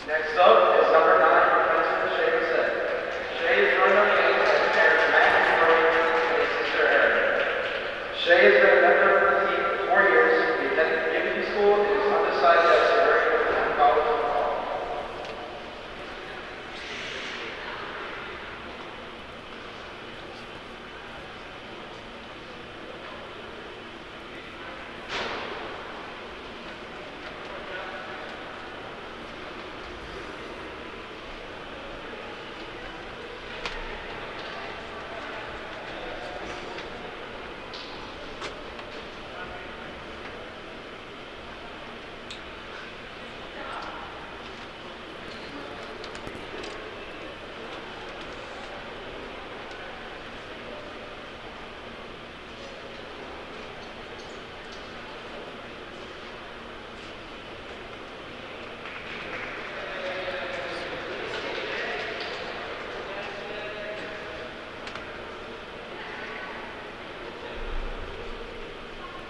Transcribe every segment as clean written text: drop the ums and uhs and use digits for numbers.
Next up is number 9, Princeton Shay Bissett. Shay is joined on the ice by his parents Matt and Brody and his sister Erin. Shay has been a member of the team for 4 years. He attended community school and is undecided as to where he will attend college or fall.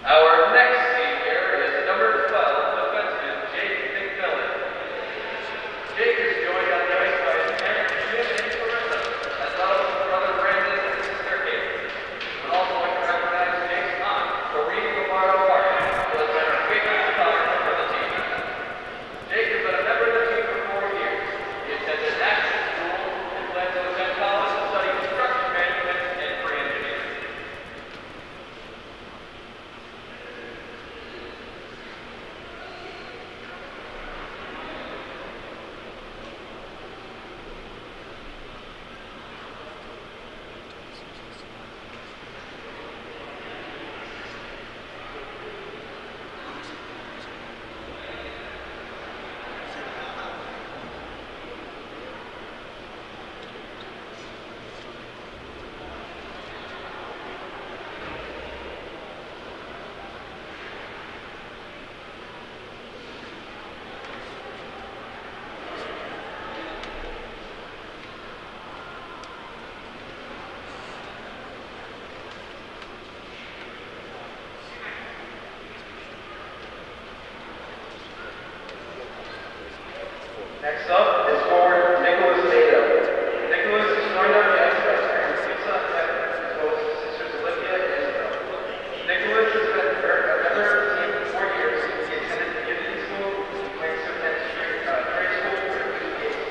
Our next senior is number 12, defenseman Jake Mcmillan. Jake is joined on the ice by his parents Jim and Clarissa, as well as his brother Brandon and sister Kate. We'd also like to recognize Jake's aunt, Maureen Lombardo Park, who has been our favorite photographer for the team. Jake has been a member of the team for 4 years. He attended national school and plans to attend college to study construction management and pre-engineering. Next up is forward Nicholas Nato. Nicholas is joined on the ice by his parents Lisa and Kevin, as well as his sisters Olivia and Isabel. Nicholas has been a member of the team for 4 years. He attended community school, he plans to attend trade school for the Gates.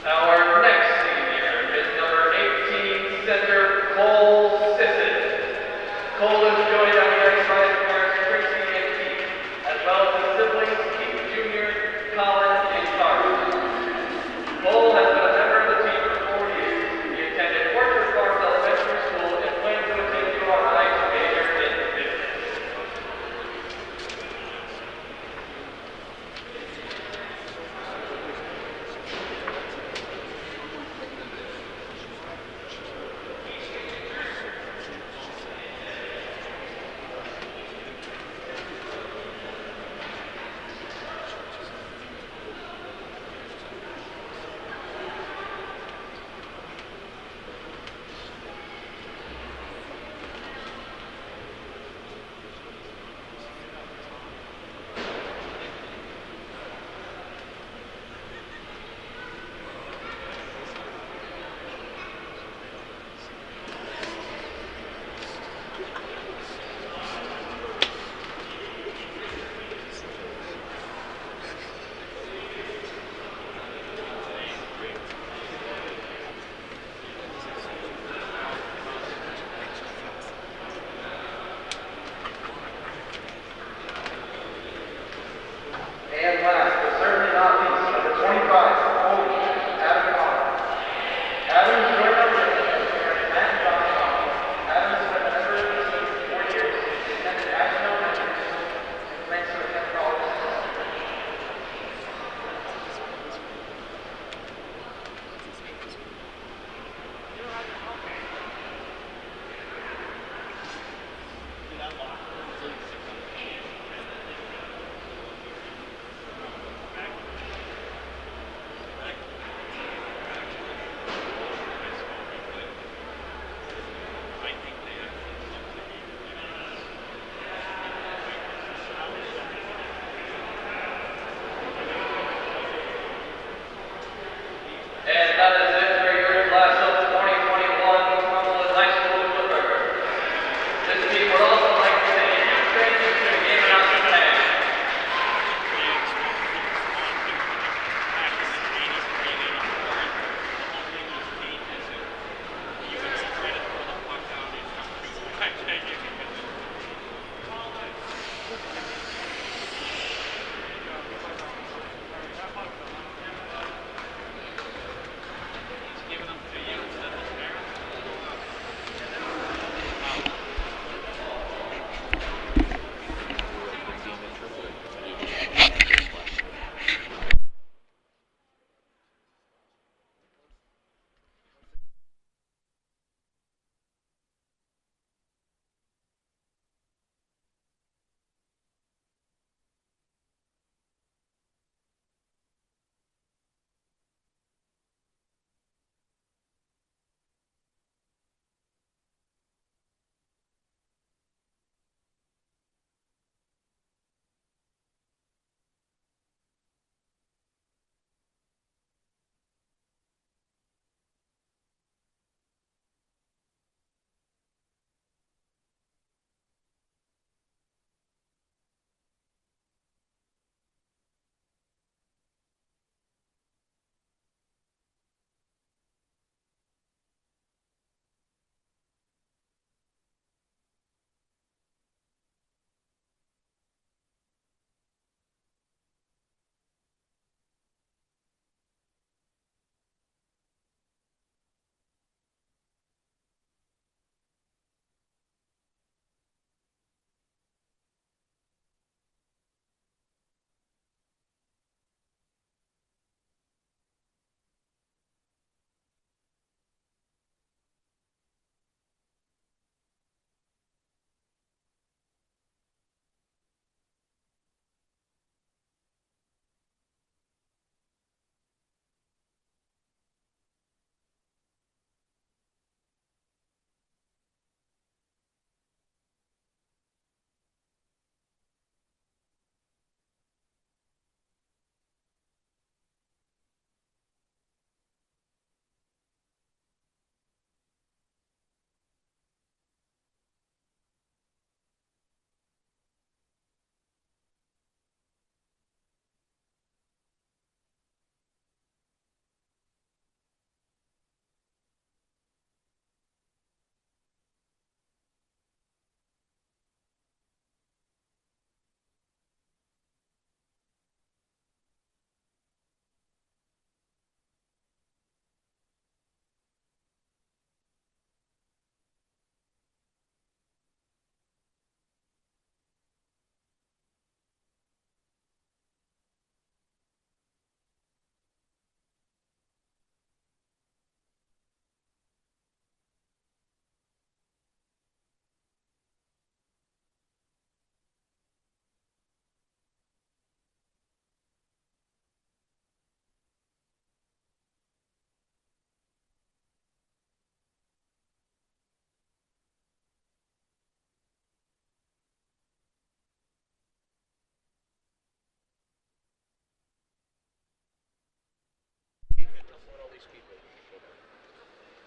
Our next senior is number 18, center Cole Sisson. Cole is joined on the ice by his parents Tracy and Keith, as well as his siblings Keith Jr., Colin, and Carter. Cole has been a member of the team for 4 years. He attended Orchard Farms Elementary School and plans to attend URI to major in business.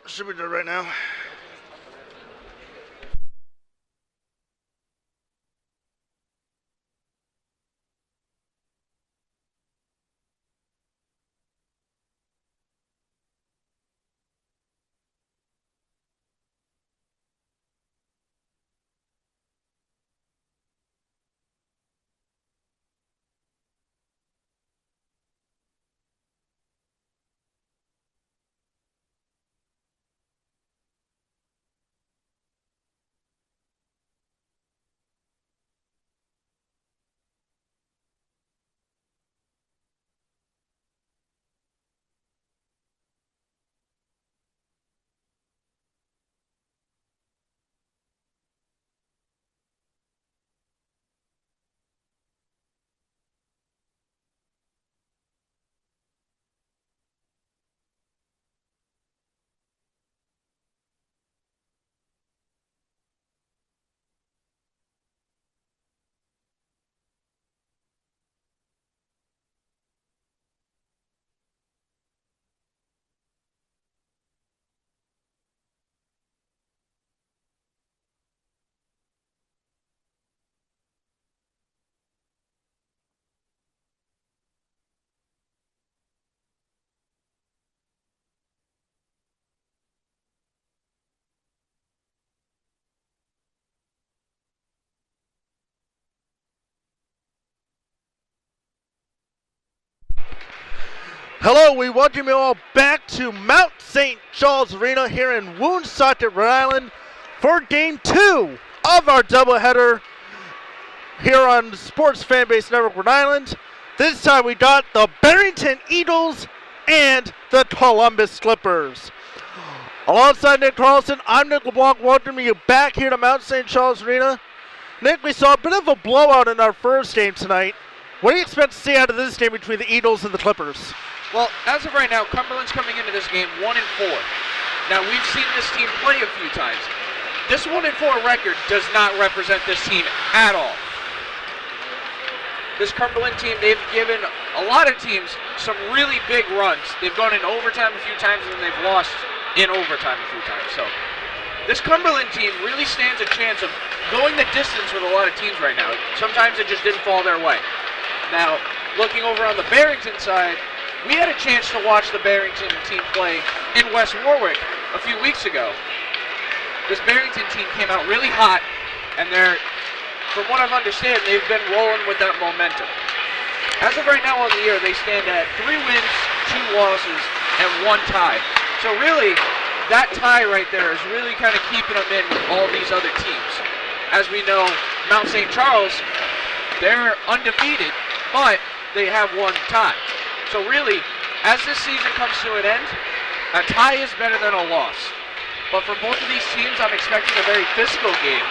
Should be done right now. Hello, we welcome you all back to Mount St. Charles Arena here in Woonsocket, Rhode Island for Game 2 of our doubleheader here on Sports Fanbase Network Rhode Island. This time we got the Barrington Eagles and the Columbus Clippers. Alongside Nick Carlson, I'm Nick LeBlanc, welcoming you back here to Mount St. Charles Arena. Nick, we saw a bit of a blowout in our first game tonight. What do you expect to see out of this game between the Eagles and the Clippers? Well, as of right now, Cumberland's coming into this game 1-4. Now, we've seen this team play a few times. This 1-4 record does not represent this team at all. This Cumberland team, they've given a lot of teams some really big runs. They've gone in overtime a few times, and then they've lost in overtime a few times. So, this Cumberland team really stands a chance of going the distance with a lot of teams right now. Sometimes it just didn't fall their way. Now, looking over on the Barrington side, we had a chance to watch the Barrington team play in West Warwick a few weeks ago. This Barrington team came out really hot, and from what I've understood, they've been rolling with that momentum. As of right now on the year, they stand at 3 wins, 2 losses, and 1 tie. So really, that tie right there is really kind of keeping them in with all these other teams. As we know, Mount St. Charles, they're undefeated, but they have 1 tie. So really, as this season comes to an end, a tie is better than a loss. But for both of these teams, I'm expecting a very physical game.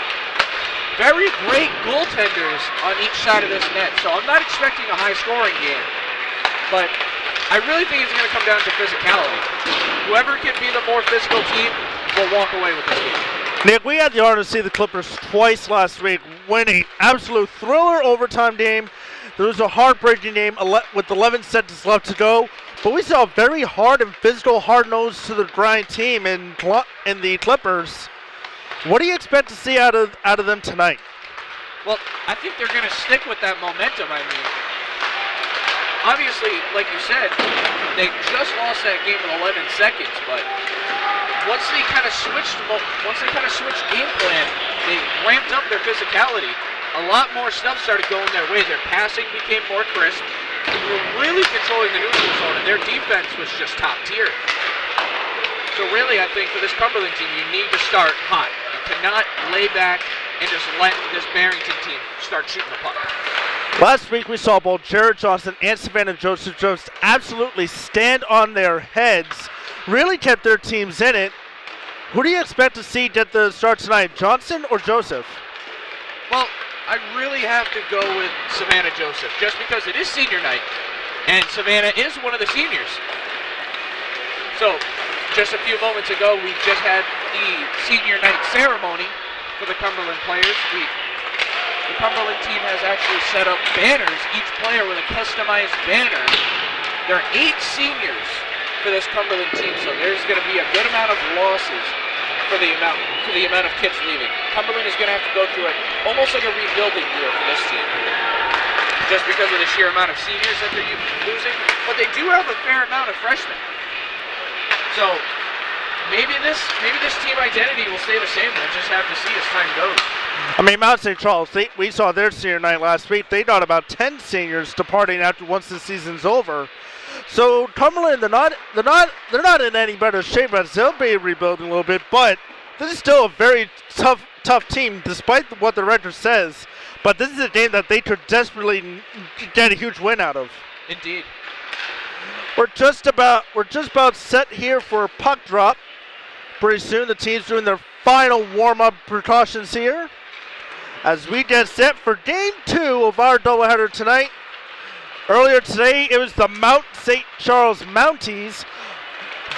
Very great goaltenders on each side of this net, so I'm not expecting a high-scoring game. But I really think it's going to come down to physicality. Whoever can be the more physical team will walk away with this game. Nick, we had the honor to see the Clippers twice last week, winning absolute thriller overtime game. There was a heartbreaking game with 11 seconds left to go, but we saw a very hard and physical, hard-nosed to the grind team in the Clippers. What do you expect to see out of them tonight? Well, I think they're going to stick with that momentum. I mean, obviously, like you said, they just lost that game with 11 seconds, but once they kind of switched game plan, they ramped up their physicality. A lot more stuff started going their way. Their passing became more crisp. They were really controlling the neutral zone, and their defense was just top tier. So really, I think for this Cumberland team, you need to start hot. You cannot lay back and just let this Barrington team start shooting the puck. Last week, we saw both Jared Johnson and Savannah Joseph just absolutely stand on their heads, really kept their teams in it. Who do you expect to see get the start tonight, Johnson or Joseph? Well, I really have to go with Savannah Joseph, just because it is senior night, and Savannah is one of the seniors. So, just a few moments ago, we just had the senior night ceremony for the Cumberland players. The Cumberland team has actually set up banners, each player with a customized banner. There are 8 seniors for this Cumberland team, so there's going to be a good amount of losses for the amount of kids leaving. Cumberland is going to have to go through it almost like a rebuilding year for this team, just because of the sheer amount of seniors that they're losing. But they do have a fair amount of freshmen, so maybe this team identity will stay the same. We'll just have to see as time goes. I mean, Mount St. Charles, we saw their senior night last week. They got about 10 seniors departing after once the season's over. So Cumberland, they're not in any better shape as they'll be rebuilding a little bit, but this is still a very tough team, despite what the record says. But this is a game that they could desperately get a huge win out of. Indeed. We're just about set here for a puck drop. Pretty soon the team's doing their final warm-up precautions here as we get set for game 2 of our doubleheader tonight. Earlier today, it was the Mount St. Charles Mounties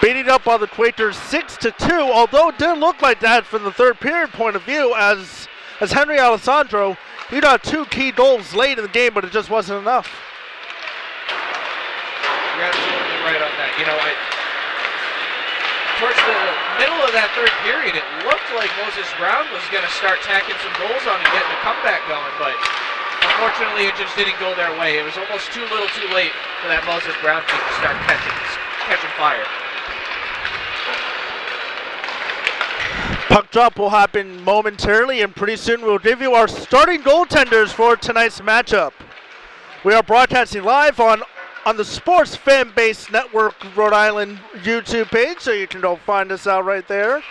beating up on the Quakers 6-2, although it didn't look like that from the third period point of view as Henry Alessandro, he got 2 key goals late in the game, but it just wasn't enough. You're absolutely right on that. You know, towards the middle of that third period, it looked like Moses Brown was going to start tacking some goals on and getting a comeback going, but unfortunately it just didn't go their way. It was almost too little too late for that Moses Brown team to start catching fire. Puck drop will happen momentarily, and pretty soon we'll give you our starting goaltenders for tonight's matchup. We are broadcasting live on the Sports Fan Base Network Rhode Island YouTube page, so you can go find us out right there.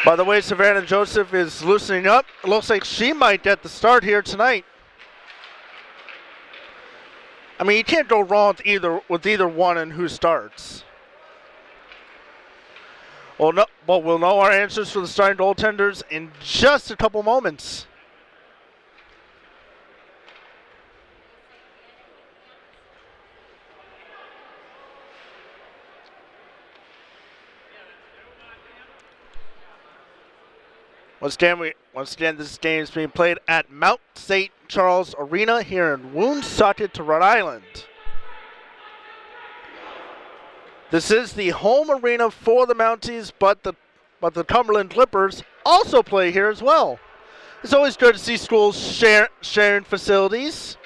By the way, Savannah Joseph is loosening up. It looks like she might get the start here tonight. I mean, you can't go wrong with either one and who starts. We'll know our answers for the starting goaltenders in just a couple moments. Once again, this game is being played at Mount St. Charles Arena here in Woonsocket, Rhode Island. This is the home arena for the Mounties, but the Cumberland Clippers also play here as well. It's always good to see schools sharing facilities.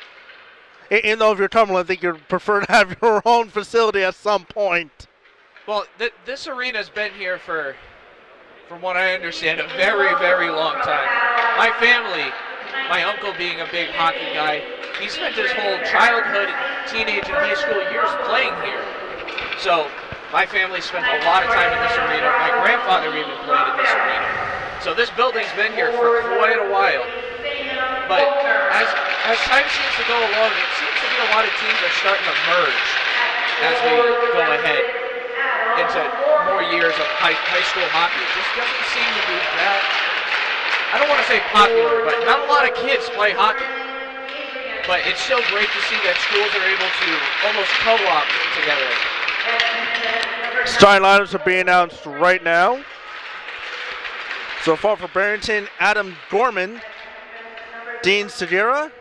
Even though if you're Cumberland, I think you'd prefer to have your own facility at some point. Well, this arena's been here for, from what I understand, a very, very long time. My family, my uncle being a big hockey guy, he spent his whole childhood, teenage, and high school years playing here. So my family spent a lot of time in this arena. My grandfather even played in this arena. So this building's been here for quite a while. But as time seems to go along, it seems to be a lot of teams are starting to merge as we go ahead into more years of high school hockey. It just doesn't seem to be that, I don't want to say popular, but not a lot of kids play hockey. But it's still great to see that schools are able to almost co-op together. Starting lineups are being announced right now. So far for Barrington, Adam Gorman, Dean Segura,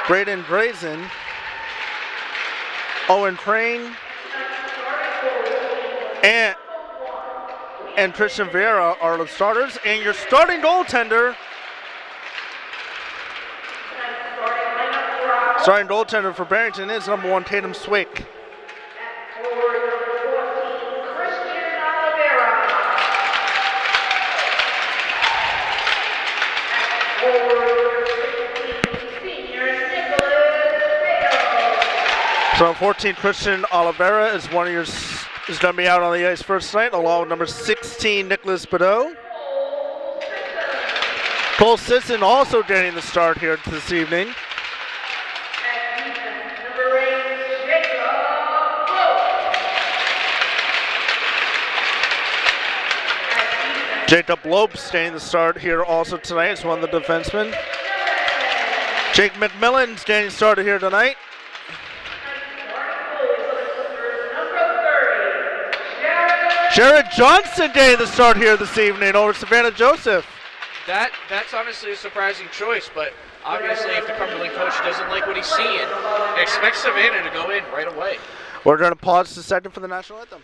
Braden Brazen, Owen Crane, and Christian Vieira are the starters. And your starting goaltender for Barrington is number 1, Tatum Swick. So 14, Christian Oliveira is going to be out on the ice first tonight, along with number 16, Nicholas Badeau. Cole Sisson also getting the start here this evening. Jacob Lopes getting the start here also tonight as one of the defensemen. Jake McMillan's getting started here tonight. Jared Johnson getting the start here this evening over Savannah Joseph. That's honestly a surprising choice, but obviously if the Cumberland coach doesn't like what he's seeing, expect Savannah to go in right away. We're going to pause a second for the national anthem.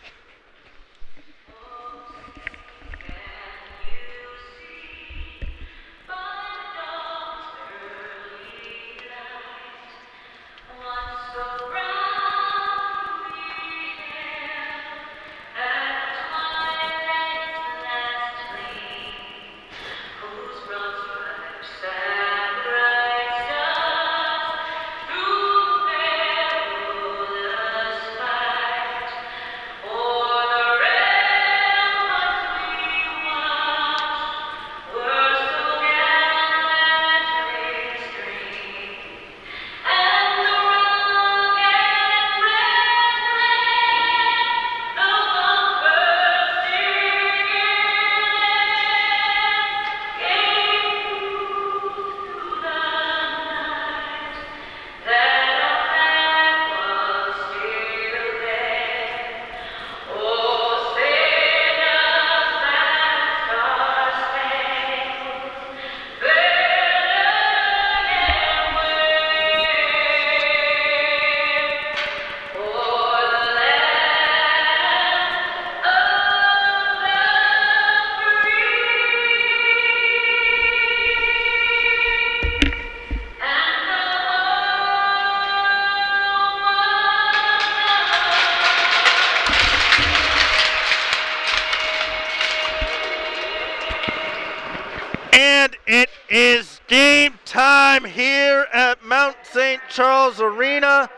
And it is game time here at Mount St. Charles Arena.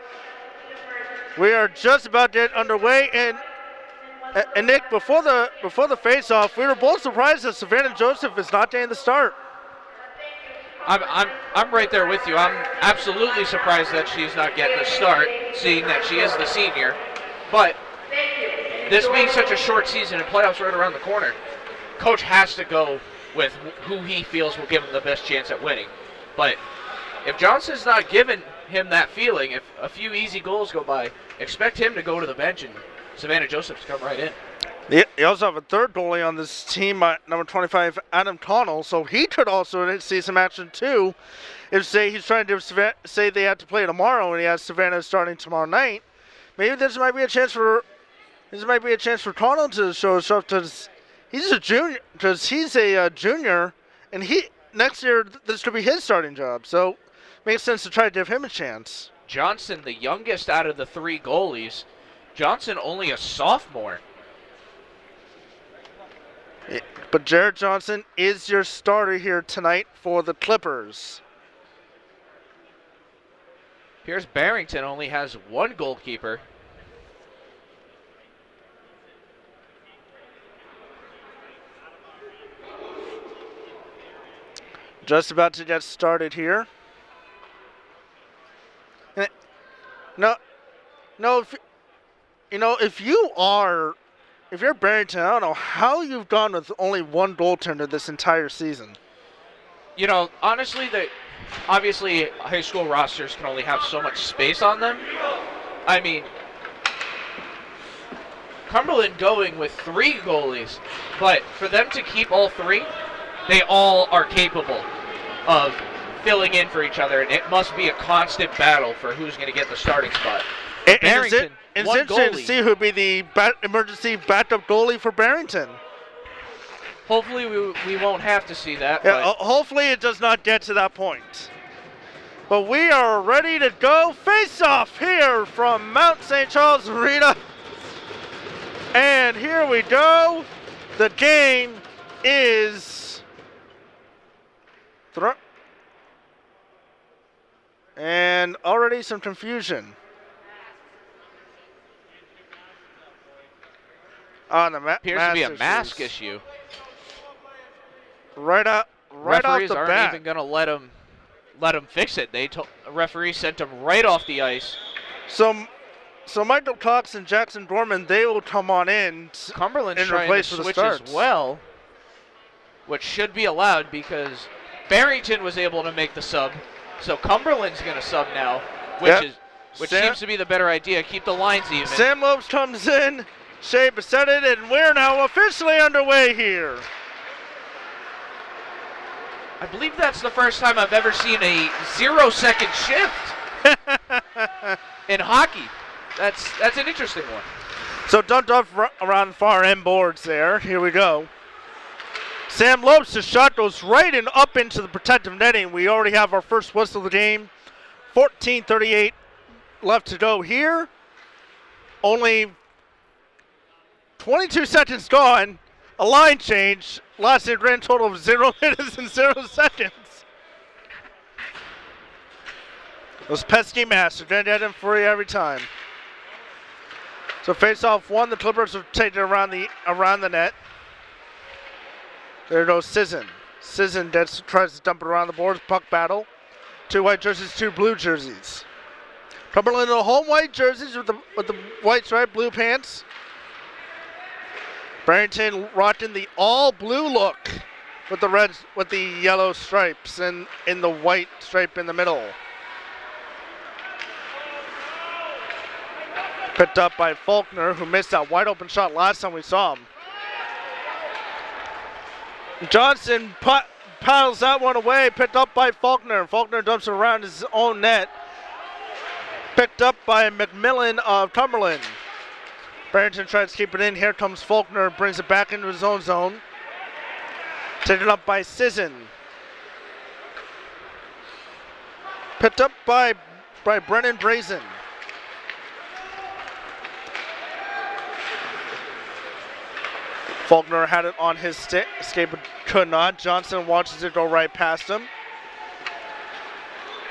We are just about to get underway, and Nick, before the face-off, we were both surprised that Savannah Joseph is not getting the start. I'm right there with you. I'm absolutely surprised that she's not getting the start, seeing that she is the senior. But this being such a short season and playoffs right around the corner, coach has to go with who he feels will give him the best chance at winning. But if Johnson's not giving him that feeling, if a few easy goals go by, expect him to go to the bench and Savannah Joseph to come right in. You also have a third goalie on this team, number 25, Adam Connell, so he could also see some action too. If say he's trying to say they have to play tomorrow and he has Savannah starting tomorrow night, maybe this might be a chance for Connell to show himself because he's a junior, and next year this could be his starting job. So makes sense to try to give him a chance. Johnson, the youngest out of the three goalies. Johnson only a sophomore. But Jared Johnson is your starter here tonight for the Clippers. Here's Barrington, only has one goalkeeper. Just about to get started here. If you're Barrington, I don't know how you've gone with only one goaltender this entire season. You know, honestly, obviously high school rosters can only have so much space on them. I mean, Cumberland going with three goalies, but for them to keep all three, they all are capable of filling in for each other, and it must be a constant battle for who's going to get the starting spot. Barrington, it's one interesting to goalie. see who would be the emergency backup goalie for Barrington. Hopefully we won't have to see that. Yeah, but hopefully it does not get to that point. But we are ready to go. Face off here from Mount St. Charles Arena. And here we go. The game is and already some confusion. On the appears to be a mask issue. Right off Referees the aren't bat. even going to let him fix it. The referee sent him right off the ice. So Michael Cox and Jackson Dorman, they will come on in. Cumberland's and trying replace to for the switch as starts. well, which should be allowed because Barrington was able to make the sub. So Cumberland's going to sub now, which seems to be the better idea. Keep the lines even. Sam Lopes comes in. Shea Besetted, and we're now officially underway here. I believe that's the first time I've ever seen a 0-second shift in hockey. that's an interesting one. So dumped off around the far end boards there. Here we go. Sam Lopes, the shot goes right and up into the protective netting. We already have our first whistle of the game. 14:38 left to go here. Only 22 seconds gone. A line change. Lasting a grand total of 0 minutes and 0 seconds. Those pesky masks are going to get them for you every time. So face off one, the Clippers will take it around the net. There goes Sisson. Sisson tries to dump it around the boards. Puck battle. 2 white jerseys, 2 blue jerseys. Cumberland in the home white jerseys with the white stripe, blue pants. Barrington rocking the all blue look with the yellow stripes and in the white stripe in the middle. Picked up by Faulkner, who missed that wide open shot last time we saw him. Johnson paddles that one away, picked up by Faulkner. Faulkner dumps it around his own net. Picked up by Mcmillan of Cumberland. Barrington tries to keep it in. Here comes Faulkner, brings it back into his own zone. Taken up by Sisson. Picked up by Brennan Brazen. Faulkner had it on his stick, escape but could not. Johnson watches it go right past him.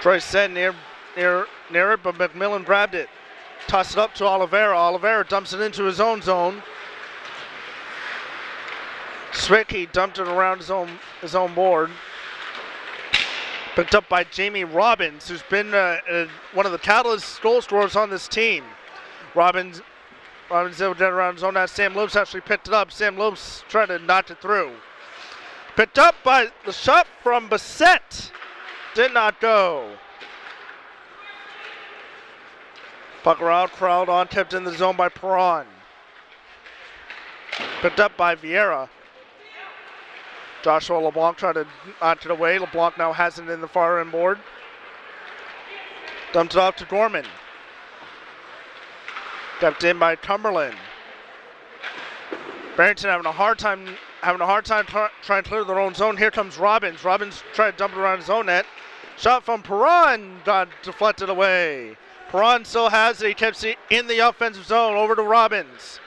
Troy said near it, but Mcmillan grabbed it. Tossed it up to Oliveira. Oliveira dumps it into his own zone. Swicky dumped it around his own board. Picked up by Jamie Robbins, who's been one of the catalyst goal scorers on this team. Robbins able to get around his own net. Sam Lopes actually picked it up. Sam Lopes tried to knock it through. Picked up by the shot from Bissett. Did not go. Puck around, crowd on, tipped in the zone by Perron. Picked up by Vieira. Joshua LeBlanc tried to knock it away. LeBlanc now has it in the far end board. Dumped it off to Gorman. Kept in by Cumberland. Barrington having a hard time trying to clear their own zone. Here comes Robbins. Robbins tried to dump it around his own net. Shot from Perron got deflected away. Perron still has it. He keeps it in the offensive zone. Over to Robbins.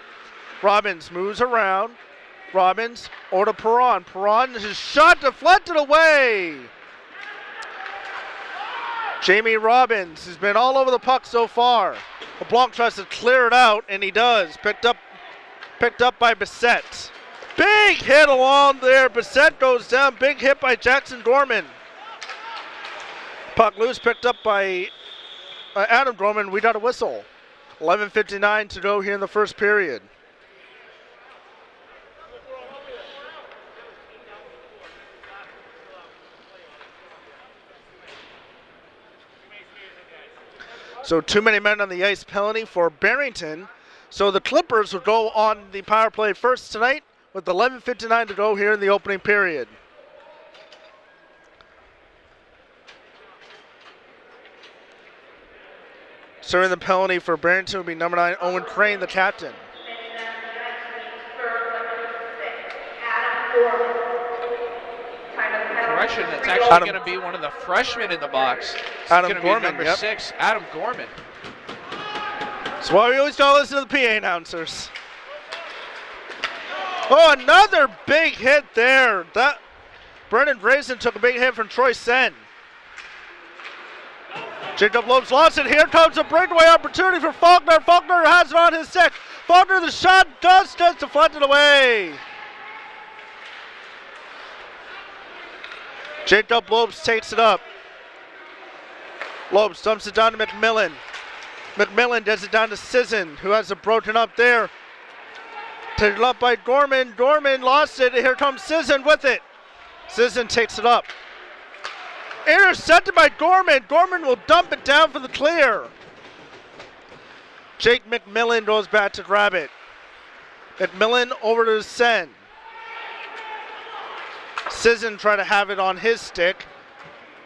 Robbins moves around. Robbins over to Perron. Perron, his shot deflected away. Jamie Robbins has been all over the puck so far. LeBlanc tries to clear it out, and he does. Picked up by Bissett. Big hit along there. Bissett goes down. Big hit by Jackson Gorman. Puck loose, picked up by Adam Gorman. We got a whistle. 11:59 to go here in the first period. So 2 minute men on the ice penalty for Barrington. So the Clippers will go on the power play first tonight with 11:59 to go here in the opening period. Serving the penalty for Barrington will be number 9, Owen Crane, the captain. Correction, it's actually going to be one of the freshmen in the box. It's Adam going to Gorman, be number 6, Adam Gorman. That's why we always gotta listen to the PA announcers. Oh, another big hit there. That Brennan Brazen took a big hit from Troy Sen. Jacob Lopes lost it. Here comes a breakaway opportunity for Faulkner. Faulkner has it on his stick. Faulkner, the shot just deflected away. Jacob Lopes takes it up. Lopes dumps it down to Mcmillan. Mcmillan does it down to Sisson, who has it broken up there. Taken up by Gorman. Gorman lost it. Here comes Sisson with it. Sisson takes it up. Intercepted by Gorman. Gorman will dump it down for the clear. Jake Mcmillan goes back to grab it. McMillan over to Sen. Sisson try to have it on his stick.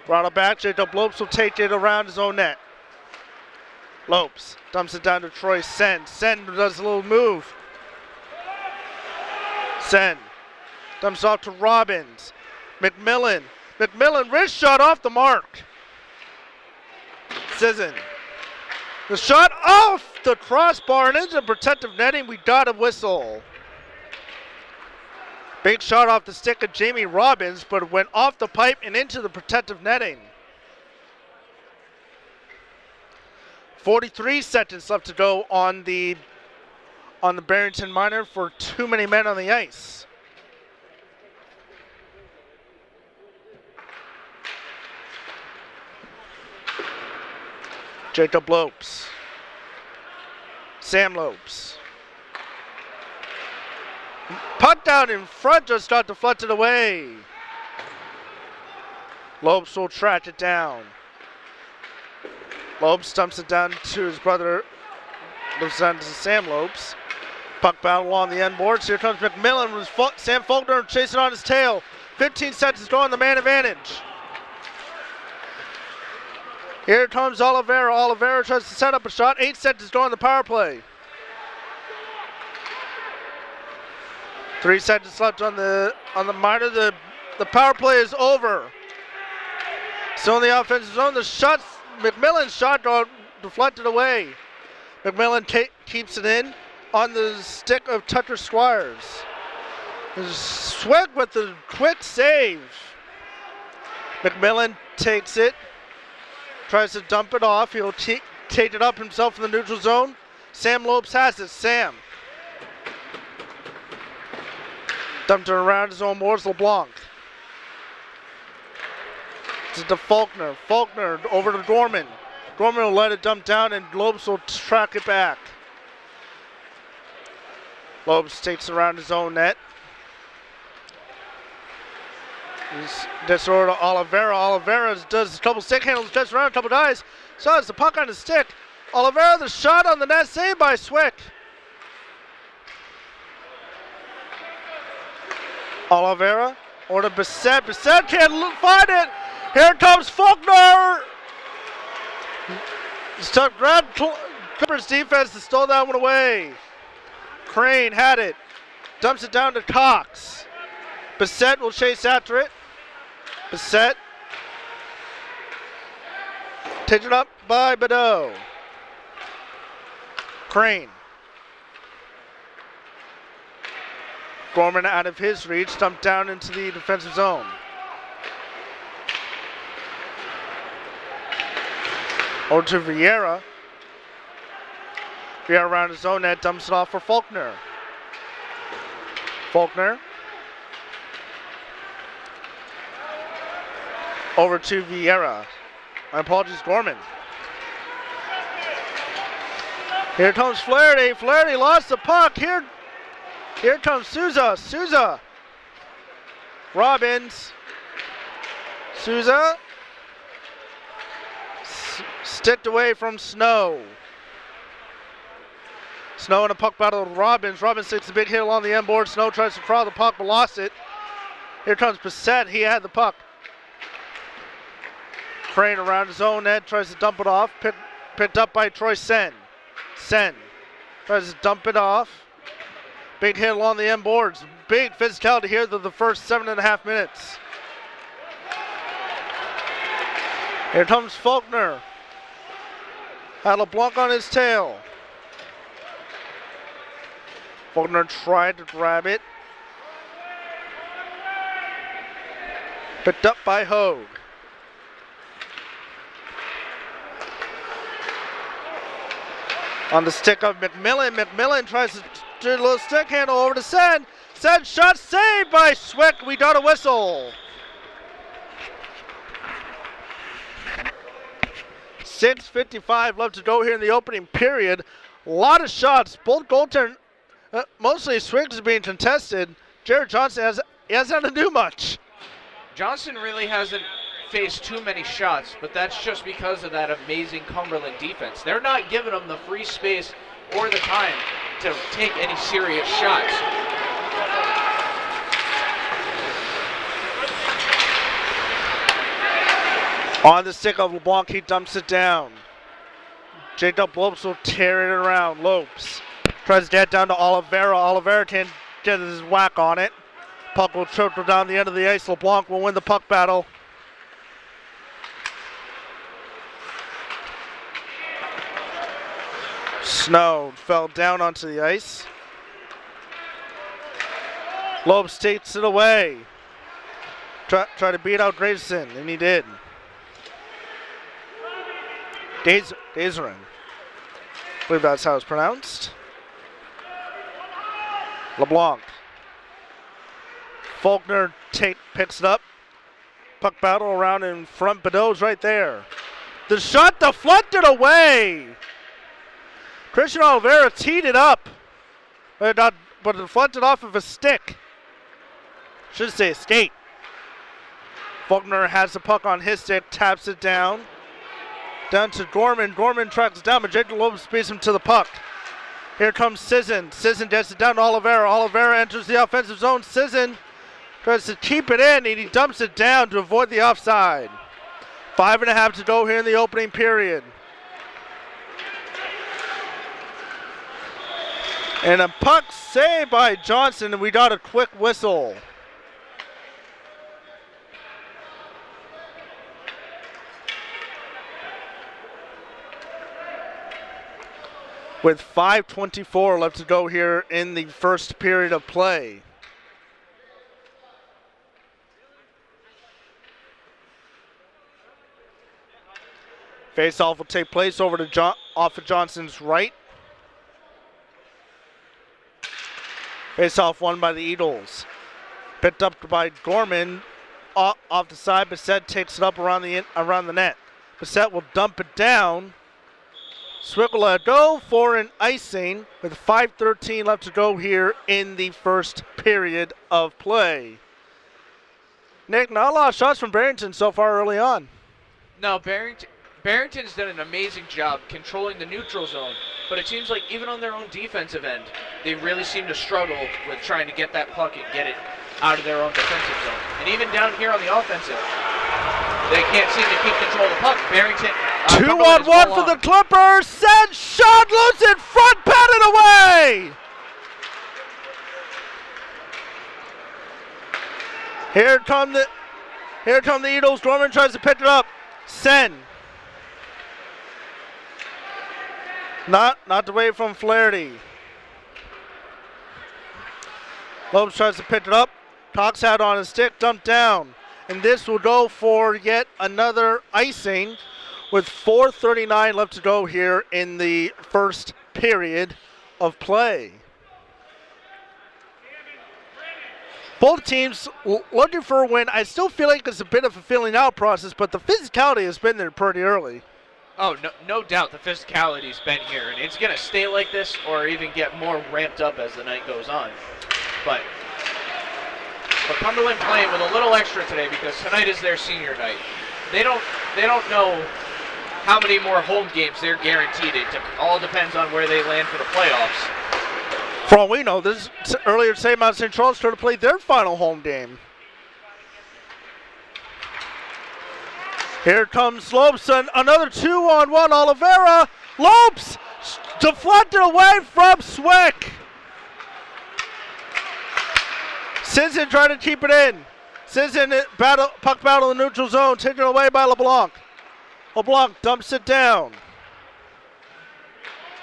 Brought it back. Jacob Lopes will take it around his own net. Lopes dumps it down to Troy Sen. Sen does a little move. Sen dumps off to Robbins. Mcmillan. Mcmillan wrist shot off the mark. Sisson. The shot off the crossbar and into protective netting. We got a whistle. Big shot off the stick of Jamie Robbins, but it went off the pipe and into the protective netting. 43 seconds left to go on the Barrington minor for too many men on the ice. Jacob Lopes. Sam Lopes. Puck down in front, just got deflected away. Lopes will track it down. Lopes dumps it down to his brother. Dumps it down to Sam Lopes. Puck battle along the end boards. Here comes Mcmillan with Sam Faulkner chasing on his tail. 15 seconds to go on the man advantage. Here comes Oliveira. Oliveira tries to set up a shot. 8 seconds to go on the power play. 3 seconds left on the minor. The power play is over. Still in the offensive zone. The shots. McMillan's shot got deflected away. McMillan keeps it in on the stick of Tucker Squires. Swick with the quick save. McMillan takes it. Tries to dump it off. He'll take it up himself in the neutral zone. Sam Lopes has it. Sam. Dumped it around his own boards. LeBlanc. To Faulkner. Faulkner over to Gorman. Gorman will let it dump down and Lopes will track it back. Lopes takes it around his own net. Gets over to Oliveira. Oliveira does a couple stick handles, gets around a couple guys. So it's the puck on the stick. Oliveira, the shot on the net, saved by Swick. Oliveira over to Bissett. Bissett can't find it. Here comes Faulkner! Grabbed Clippers defense and stole that one away. Crane had it. Dumps it down to Cox. Bissett will chase after it. Bissett. Taken up by Badeau. Crane. Gorman out of his reach. Dumped down into the defensive zone. Over to Vieira. Vieira around his own net, dumps it off for Faulkner. Faulkner. Over to Vieira. My apologies, Gorman. Here comes Flaherty. Flaherty lost the puck. Here comes Souza. Souza. Robbins. Souza. Sticked away from Snow. Snow in a puck battle with Robbins. Robbins takes a big hit along the end board. Snow tries to crawl the puck but lost it. Here comes Bissett. He had the puck. Crane around his own net. Tries to dump it off. Picked up by Troy Sen. Sen tries to dump it off. Big hit along the end boards. Big physicality here through the first 7.5 minutes. Here comes Faulkner. Had LeBlanc on his tail. Faulkner tried to grab it. Picked up by Hogue. On the stick of Mcmillan. Mcmillan tries to do a little stick handle over to Sen. Sen shot saved by Swick. We got a whistle. 6:55 left to go here in the opening period. A lot of shots. Both goaltenders, mostly Swick is being contested. Jared Johnson hasn't had to do much. Johnson really hasn't faced too many shots, but that's just because of that amazing Cumberland defense. They're not giving him the free space or the time to take any serious shots. On the stick of LeBlanc, he dumps it down. Jacob Lopes will tear it around. Lopes tries to get down to Oliveira. Oliveira can't get his whack on it. Puck will trickle down the end of the ice. LeBlanc will win the puck battle. Snow fell down onto the ice. Lopes takes it away. Try to beat out Grayson, and he did. Dazerin. I believe that's how it's pronounced. LeBlanc. Faulkner picks it up. Puck battle around in front. Badeau's right there. The shot deflected away. Christian Oliveira teed it up. But deflected off of a stick. Should say a skate. Faulkner has the puck on his stick, taps it down. Down to Gorman. Gorman tracks it down, but Jacob Lopes beats him to the puck. Here comes Sisson. Sisson gets it down to Oliveira. Oliveira enters the offensive zone. Sisson tries to keep it in, and he dumps it down to avoid the offside. 5.5 to go here in the opening period. And a puck saved by Johnson, and we got a quick whistle. With 5:24 left to go here in the first period of play. Face-off will take place over to off of Johnson's right. Face-off won by the Eagles. Picked up by Gorman off the side. Bissett takes it up around the net. Bissett will dump it down. Swick will let go for an icing with 5:13 left to go here in the first period of play. Nick, not a lot of shots from Barrington so far early on. No, Barrington's done an amazing job controlling the neutral zone, but it seems like even on their own defensive end, they really seem to struggle with trying to get that puck and get it out of their own defensive zone. And even down here on the offensive, they can't seem to keep control of the puck. Barrington. 2-on-1 for the Clippers. Send shot loose in front, patted away. Here come the Eagles. Gorman tries to pick it up. Send. Not away from Flaherty. Lopes tries to pick it up. Cox had on his stick, dumped down. And this will go for yet another icing with 4:39 left to go here in the first period of play. Both teams looking for a win. I still feel like it's a bit of a filling out process, but the physicality has been there pretty early. Oh, no doubt the physicality's been here, and it's going to stay like this or even get more ramped up as the night goes on. But Cumberland playing with a little extra today because tonight is their senior night. They don't know how many more home games they're guaranteed. It all depends on where they land for the playoffs. For all we know, this earlier today, Mount St. Charles tried to play their final home game. Here comes Lopes, and another 2-on-1. Oliveira. Lopes deflected away from Swick. Sisson trying to keep it in. Sisson puck battle in the neutral zone, taken away by LeBlanc. LeBlanc dumps it down.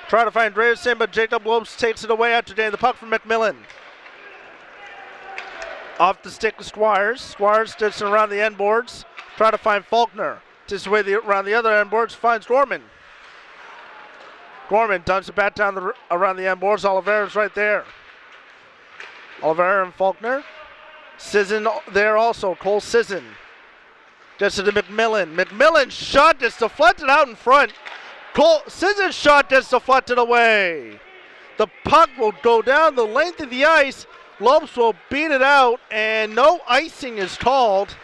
Trying to find Davison, but Jacob Lopes takes it away after getting the puck from Mcmillan. Off the stick to Squires. Squires gets it around the end boards. Try to find Faulkner. Just away around the other end boards, finds Gorman. Gorman dumps it back down around the end boards. Oliveira's right there. Oliveira and Faulkner. Sisson there also. Cole Sisson. Gets it to Mcmillan. Mcmillan's shot gets deflected out in front. Sisson's shot gets deflected away. The puck will go down the length of the ice. Lopes will beat it out, and no icing is called.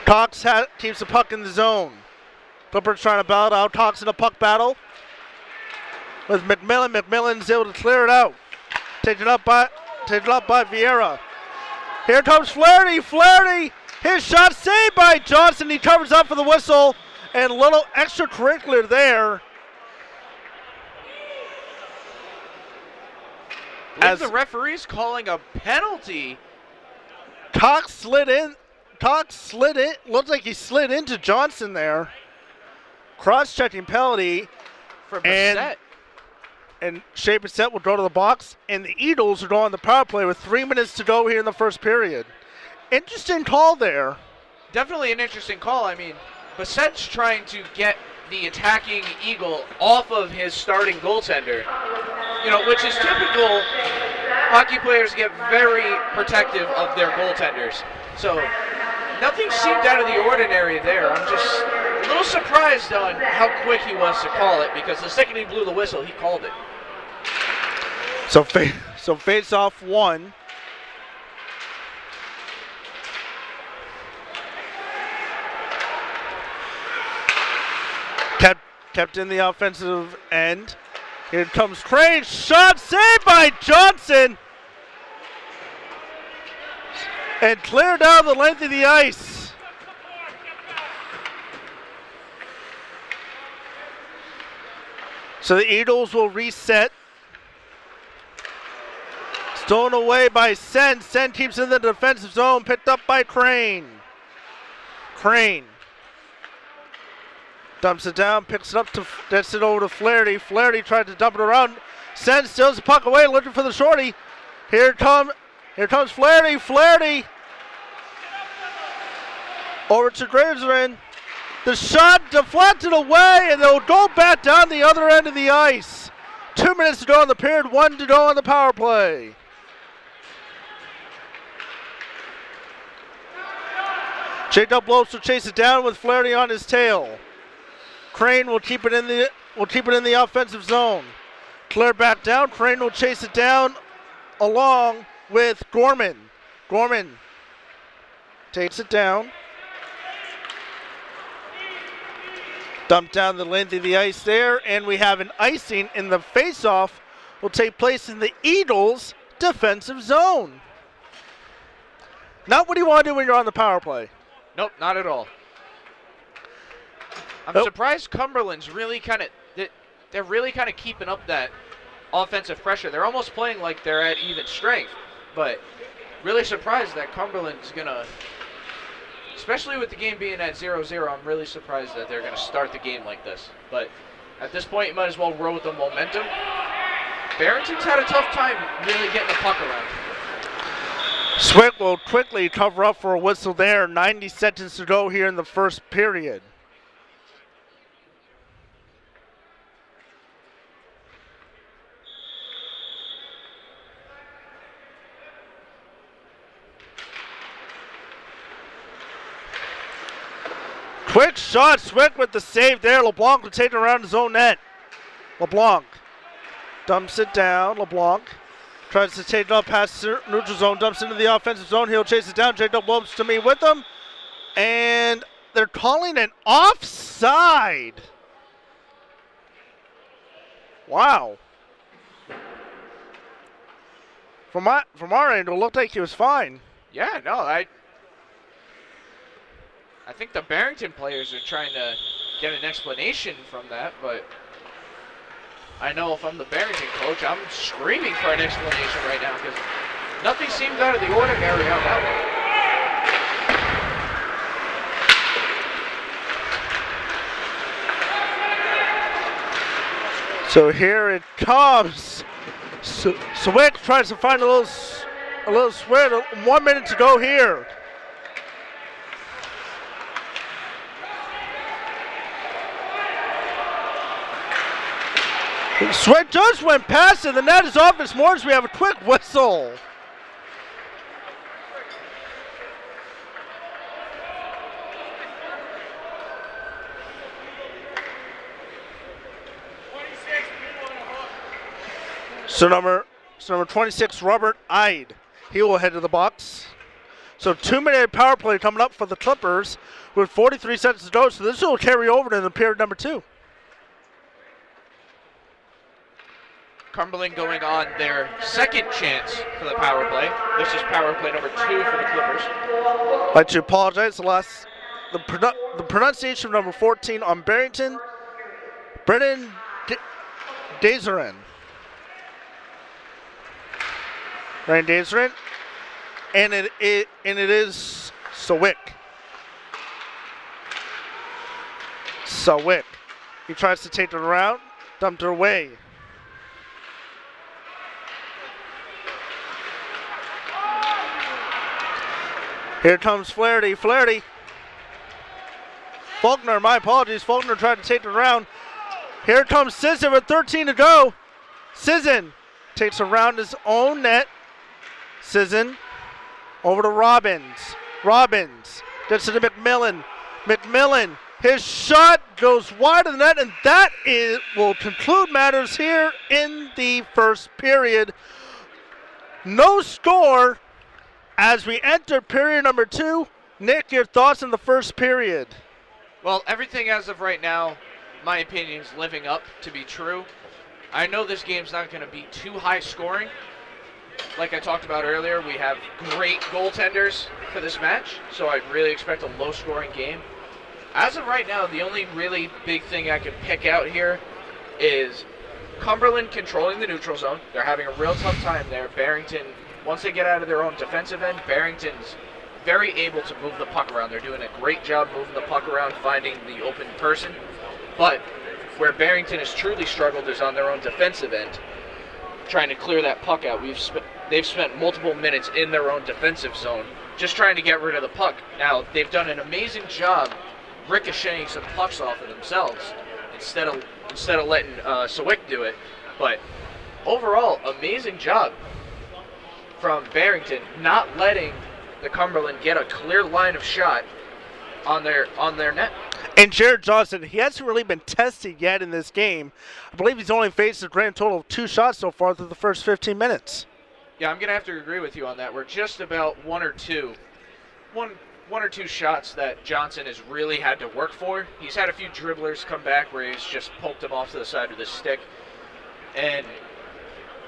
Cox keeps the puck in the zone. Clippers trying to battle out. Cox in a puck battle with Mcmillan. McMillan's able to clear it out. Taken up by Vieira. Here comes Flaherty. Flaherty His shot saved by Johnson. He covers up for the whistle. And a little extracurricular there. As the referee's calling a penalty. Cox slid in. Looks like he slid into Johnson there. Cross-checking penalty. For Bassett. And Shea Bassett will go to the box. And the Eagles are going on the power play with 3 minutes to go here in the first period. Interesting call there. Definitely an interesting call. I mean, Bassett's trying to get the attacking Eagle off of his starting goaltender, which is typical. Hockey players get very protective of their goaltenders. So nothing seemed out of the ordinary there. I'm just a little surprised on how quick he was to call it, because the second he blew the whistle, he called it. So face off one. Kept in the offensive end. Here comes Crane. Shot saved by Johnson. And cleared down the length of the ice. So the Eagles will reset. Stolen away by Sen. Sen keeps in the defensive zone. Picked up by Crane. Crane dumps it down, picks it up, gets it over to Flaherty. Flaherty tried to dump it around. Sen steals the puck away, looking for the shorty. Here comes Flaherty. Flaherty over to Gravesman. The shot deflected away, and they'll go back down the other end of the ice. 2 minutes to go in the period, 1 to go on the power play. Jacob Lopes will chase it down with Flaherty on his tail. Crane will keep it in the offensive zone. Clear back down. Crane will chase it down along with Gorman. Gorman takes it down. Dumped down the length of the ice there, and we have an icing in the face-off. Will take place in the Eagles' defensive zone. Not what you want to do when you're on the power play. Nope, not at all. I'm surprised Cumberland's really they're really kind of keeping up that offensive pressure. They're almost playing like they're at even strength, but really surprised that Cumberland's gonna, especially with the game being at 0-0, I'm really surprised that they're gonna start the game like this. But at this point, you might as well roll with the momentum. Barrington's had a tough time really getting the puck around. Swick will quickly cover up for a whistle there. 90 seconds to go here in the first period. Quick shot, Swick with the save there. LeBlanc will take it around his own net. LeBlanc dumps it down. LeBlanc tries to take it up past neutral zone, dumps into the offensive zone. He'll chase it down. Jacob Lopes to meet with him. And they're calling an offside. Wow. From our end, it looked like he was fine. Yeah, no, I think the Barrington players are trying to get an explanation from that, but I know if I'm the Barrington coach, I'm screaming for an explanation right now because nothing seems out of the ordinary on that one. So here it comes. Swick tries to find a little swing. 1 minute to go here. Swick just went past it. The net is off this morning. We have a quick whistle. So number 26, Robert Ide. He will head to the box. So 2-minute power play coming up for the Clippers with 43 seconds to go. So this will carry over to the period number 2. Cumberland going on their second chance for the power play. This is power play number 2 for the Clippers. I'd like to apologize. The pronunciation of number 14 on Barrington, Brennan Dazerin. Brennan Dazerin, and it is Sawick. Sawick. He tries to take it around, dumped it away. Here comes Flaherty. Faulkner, my apologies. Faulkner tried to take it around. Here comes Sisson with 13 to go. Sisson takes around his own net. Sisson over to Robbins. Robbins gets to Mcmillan. Mcmillan, his shot goes wide of the net, and that will conclude matters here in the first period. No score as we enter period number 2. Nick, your thoughts on the first period? Well, everything as of right now, my opinion, is living up to be true. I know this game's not going to be too high scoring. Like I talked about earlier, we have great goaltenders for this match, so I really expect a low-scoring game. As of right now, the only really big thing I can pick out here is Cumberland controlling the neutral zone. They're having a real tough time there. Barrington, once they get out of their own defensive end, Barrington's very able to move the puck around. They're doing a great job moving the puck around, finding the open person. But where Barrington has truly struggled is on their own defensive end, trying to clear that puck out. They've spent multiple minutes in their own defensive zone just trying to get rid of the puck. Now, they've done an amazing job ricocheting some pucks off of themselves instead of letting Sawick do it. But overall, amazing job from Barrington not letting the Cumberland get a clear line of shot on their net. And Jared Johnson, he hasn't really been tested yet in this game. I believe he's only faced a grand total of 2 shots so far through the first 15 minutes. Yeah, I'm going to have to agree with you on that. We're just about one or two shots that Johnson has really had to work for. He's had a few dribblers come back where he's just poked them off to the side with his stick. And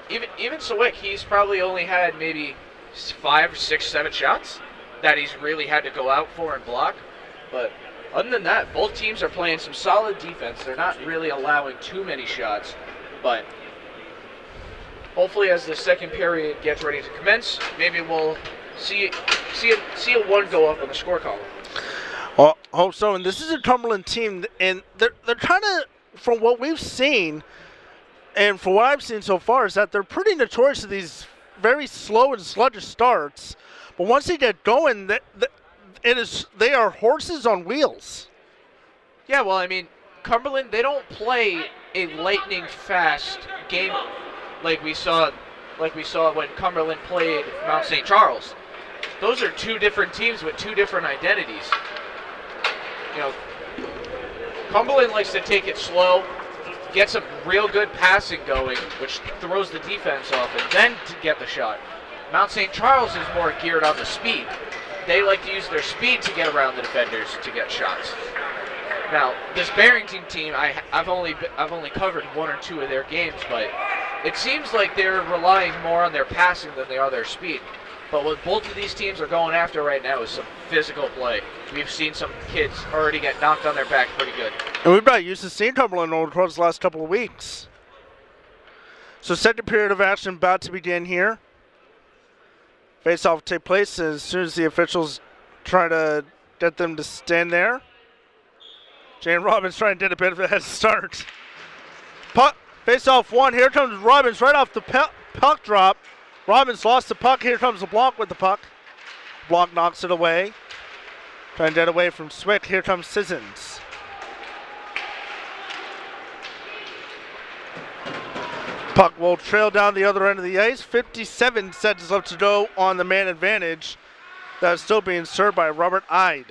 even Sawick, he's probably only had maybe 5, 6, 7 shots that he's really had to go out for and block. But other than that, both teams are playing some solid defense. They're not really allowing too many shots. But hopefully as the second period gets ready to commence, maybe we'll see a 1 go up on the score column. Well, I hope so. And this is a Cumberland team, and they're kind of, from what we've seen, and from what I've seen so far, is that they're pretty notorious for these very slow and sluggish starts. But once they get going, they are horses on wheels. Yeah, well, I mean, Cumberland, they don't play a lightning fast game like we saw when Cumberland played Mount St. Charles. Those are 2 different teams with 2 different identities. You know, Cumberland likes to take it slow, get some real good passing going, which throws the defense off, and then to get the shot. Mount St. Charles is more geared on the speed. They like to use their speed to get around the defenders to get shots. Now, this Barrington team, I've only covered 1 or 2 of their games, but it seems like they're relying more on their passing than they are their speed. But what both of these teams are going after right now is some physical play. We've seen some kids already get knocked on their back pretty good. And we've not used to seeing Cumberland over the last couple of weeks. So second period of action about to begin here. Face-off will take place as soon as the officials try to get them to stand there. Jane Robbins trying to get a bit of a head start. Face-off 1. Here comes Robbins right off the puck drop. Robbins lost the puck. Here comes LeBlanc with the puck. LeBlanc knocks it away. Trying to get away from Swick. Here comes Sissons. Puck will trail down the other end of the ice. 57 seconds left to go on the man advantage. That's still being served by Robert Ide.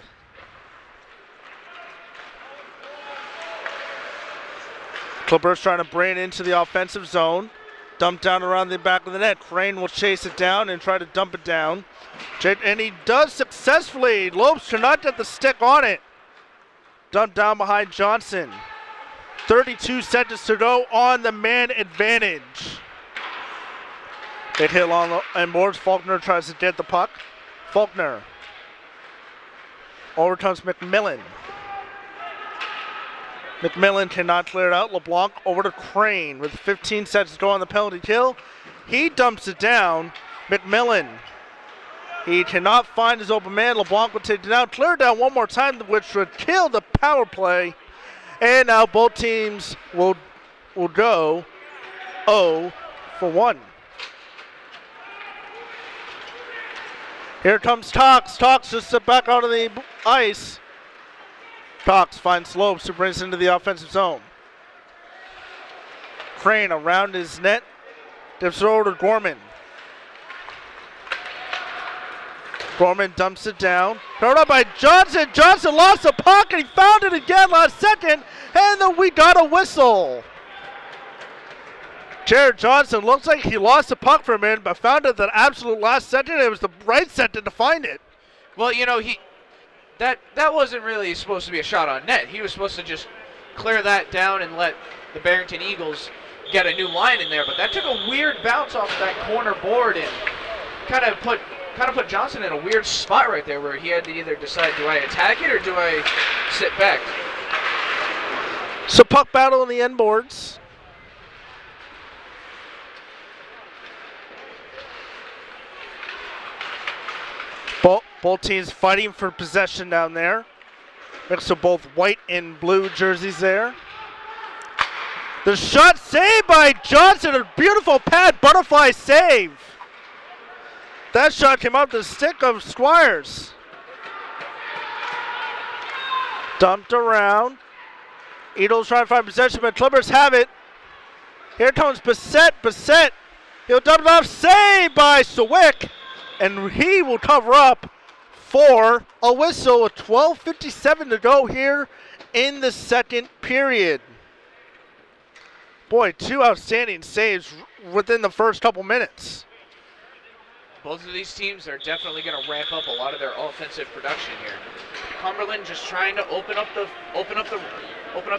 Clippers trying to brain into the offensive zone. Dump down around the back of the net. Crane will chase it down and try to dump it down. And he does successfully. Lopes cannot get the stick on it. Dumped down behind Johnson. 32 seconds to go on the man advantage. They hit along the end boards. Faulkner tries to get the puck. Faulkner. Over comes Mcmillan. Mcmillan cannot clear it out. LeBlanc over to Crane with 15 seconds to go on the penalty kill. He dumps it down. Mcmillan. He cannot find his open man. LeBlanc will take it down. Clear it down one more time, which would kill the power play. And now both teams will go 0 for 1. Here comes Cox. Cox just back out of the ice. Cox finds Slopes who brings it into the offensive zone. Crane around his net. Dips it over to Gorman. Gorman dumps it down. Thrown up by Johnson. Johnson lost the puck and he found it again last second. And then we got a whistle. Jared Johnson looks like he lost the puck for a minute, but found it at the absolute last second. It was the right second to find it. Well, you know, that wasn't really supposed to be a shot on net. He was supposed to just clear that down and let the Barrington Eagles get a new line in there. But that took a weird bounce off that corner board and kind of put Johnson in a weird spot right there where he had to either decide, do I attack it or do I sit back? So puck battle on the end boards. Both teams fighting for possession down there. Mix of both white and blue jerseys there. The shot saved by Johnson. A beautiful pad butterfly save. That shot came off the stick of Squires. Dumped around. Eagles trying to find possession, but Clippers have it. Here comes Bissett. Bissett. He'll dump it off. Saved by Sawick. And he will cover up for a whistle with 12:57 to go here in the second period. Boy, two outstanding saves within the first couple minutes. Both of these teams are definitely going to ramp up a lot of their offensive production here. Cumberland just trying to open up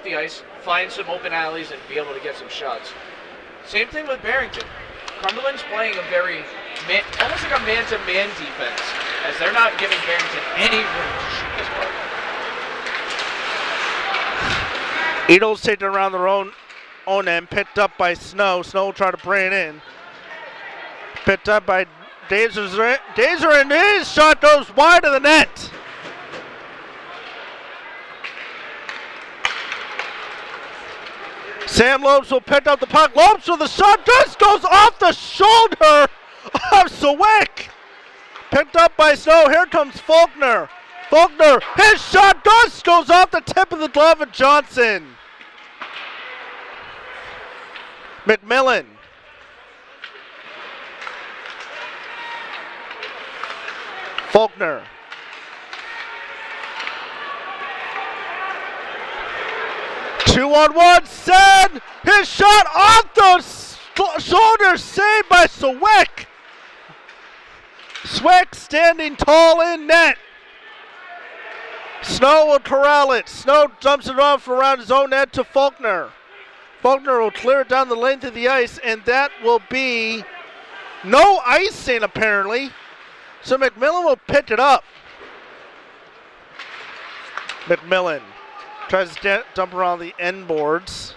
the ice, find some open alleys, and be able to get some shots. Same thing with Barrington. Cumberland's playing a very almost like a man-to-man defense, as they're not giving Barrington any room to shoot this puck. Eagles take it around their own end, picked up by Snow. Snow will try to bring it in. Picked up by Dazer, and his shot goes wide of the net. Sam Lopes will pick up the puck. Lopes with the shot just goes off the shoulder of Sawick. Picked up by Snow. Here comes Faulkner. Faulkner, his shot just goes off the tip of the glove of Johnson. Mcmillan. Faulkner. Two-on-one, Sen! His shot off the shoulder, saved by Sawick. Swick standing tall in net. Snow will corral it. Snow dumps it off around his own net to Faulkner. Faulkner will clear it down the length of the ice, and that will be no icing apparently. So Mcmillan will pick it up. Mcmillan tries to dump around the end boards.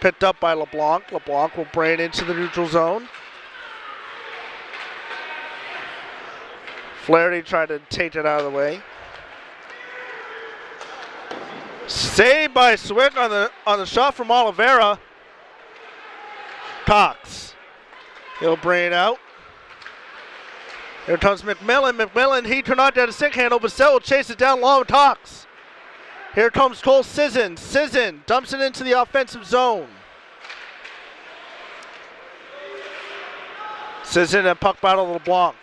Picked up by LeBlanc. LeBlanc will bring it into the neutral zone. Flaherty tried to take it out of the way. Saved by Swick on the shot from Oliveira. Cox. He'll bring it out. Here comes Mcmillan. Mcmillan, he turned out to have a stick handle, but Bissett will chase it down long with Cox. Here comes Cole Sisson. Sisson dumps it into the offensive zone. Sisson and puck battle with LeBlanc.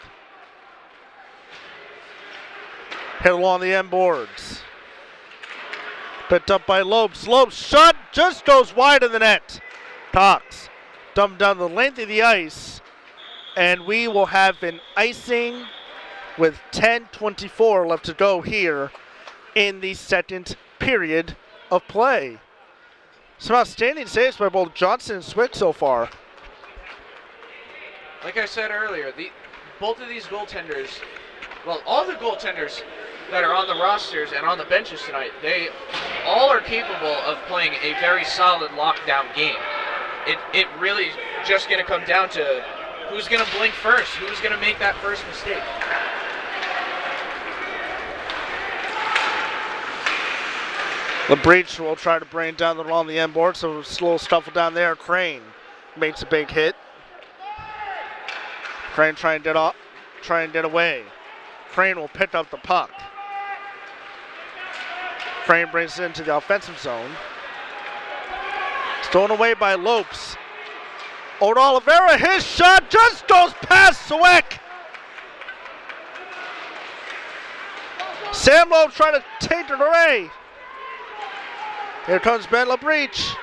Hit along the end boards. Picked up by Lopes. Lopes shot just goes wide of the net. Cox dumped down the length of the ice. And we will have an icing with 10:24 left to go here in the second period of play. Some outstanding saves by both Johnson and Swick so far. Like I said earlier, both of these goaltenders, well, all the goaltenders that are on the rosters and on the benches tonight, they all are capable of playing a very solid lockdown game. It really just going to come down to who's going to blink first, who's going to make that first mistake. LaBreach will try to bring it down along the end board, so it's a little stuffle down there. Crane makes a big hit. Crane trying to get away. Crane will pick up the puck. Crane brings it into the offensive zone. Stolen away by Lopes. Over to Oliveira, his shot just goes past Swick. Sam Lopes trying to take it away. Here comes Ben LaBreach.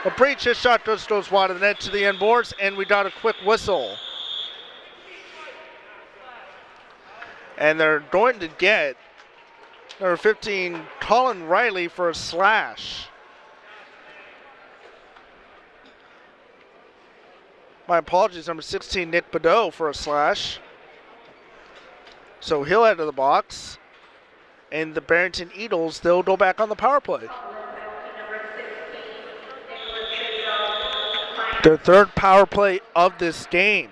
LaBreach, his shot just goes wide of the net to the end boards, and we got a quick whistle. And they're going to get number 15, Colin Riley, for a slash. My apologies, number 16, Nick Badeau, for a slash. So he'll head to the box. And the Barrington Eagles, they'll go back on the power play. Their third power play of this game.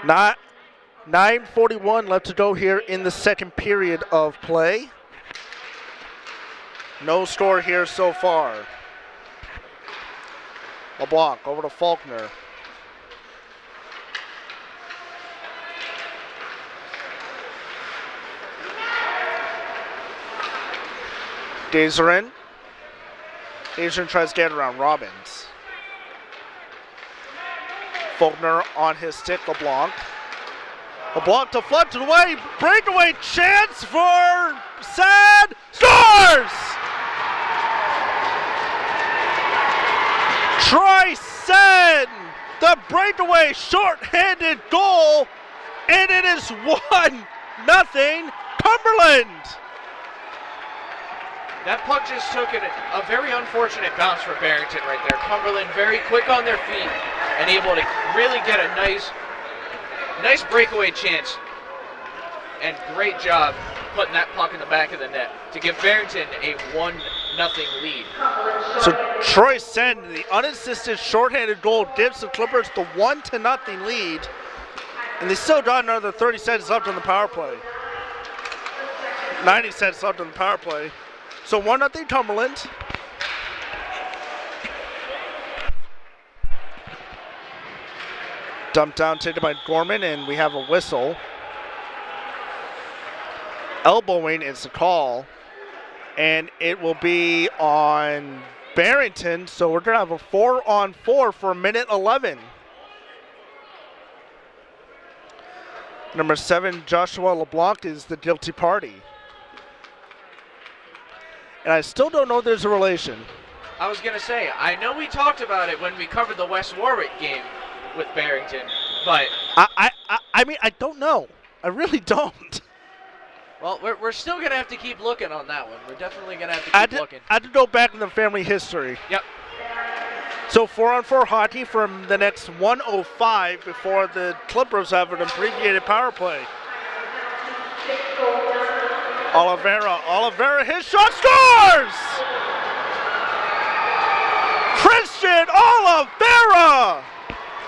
9:41 left to go here in the second period of play. No score here so far. LeBlanc over to Faulkner. Dazerin. Dazerin tries to get around Robbins. Faulkner on his stick, LeBlanc. LeBlanc deflected away, breakaway chance for Sad, scores! Troy Sad, the breakaway short-handed goal, and it is 1-0 Cumberland. That puck just took a very unfortunate bounce for Barrington right there. Cumberland very quick on their feet and able to really get a nice breakaway chance. And great job putting that puck in the back of the net to give Barrington a 1-0 lead. So Troy Sen, the unassisted shorthanded goal, gives the Clippers the 1-0 lead. And they still got another 30 seconds left on the power play. 90 seconds left on the power play. So 1-0 Cumberland. Dumped down, taken by Gorman, and we have a whistle. Elbowing is the call, and it will be on Barrington, so we're going to have a 4-on-4 for 1:11. Number 7, Joshua LeBlanc, is the guilty party. And I still don't know if there's a relation. I was going to say, I know we talked about it when we covered the West Warwick game with Barrington, but I mean, I don't know. I really don't. Well, we're still going to have to keep looking on that one. We're definitely going to have to keep looking. I had to go back in the family history. Yep. So 4-on-4 hockey from the next 1:05 before the Clippers have an abbreviated power play. Oliveira, his shot scores! Christian Oliveira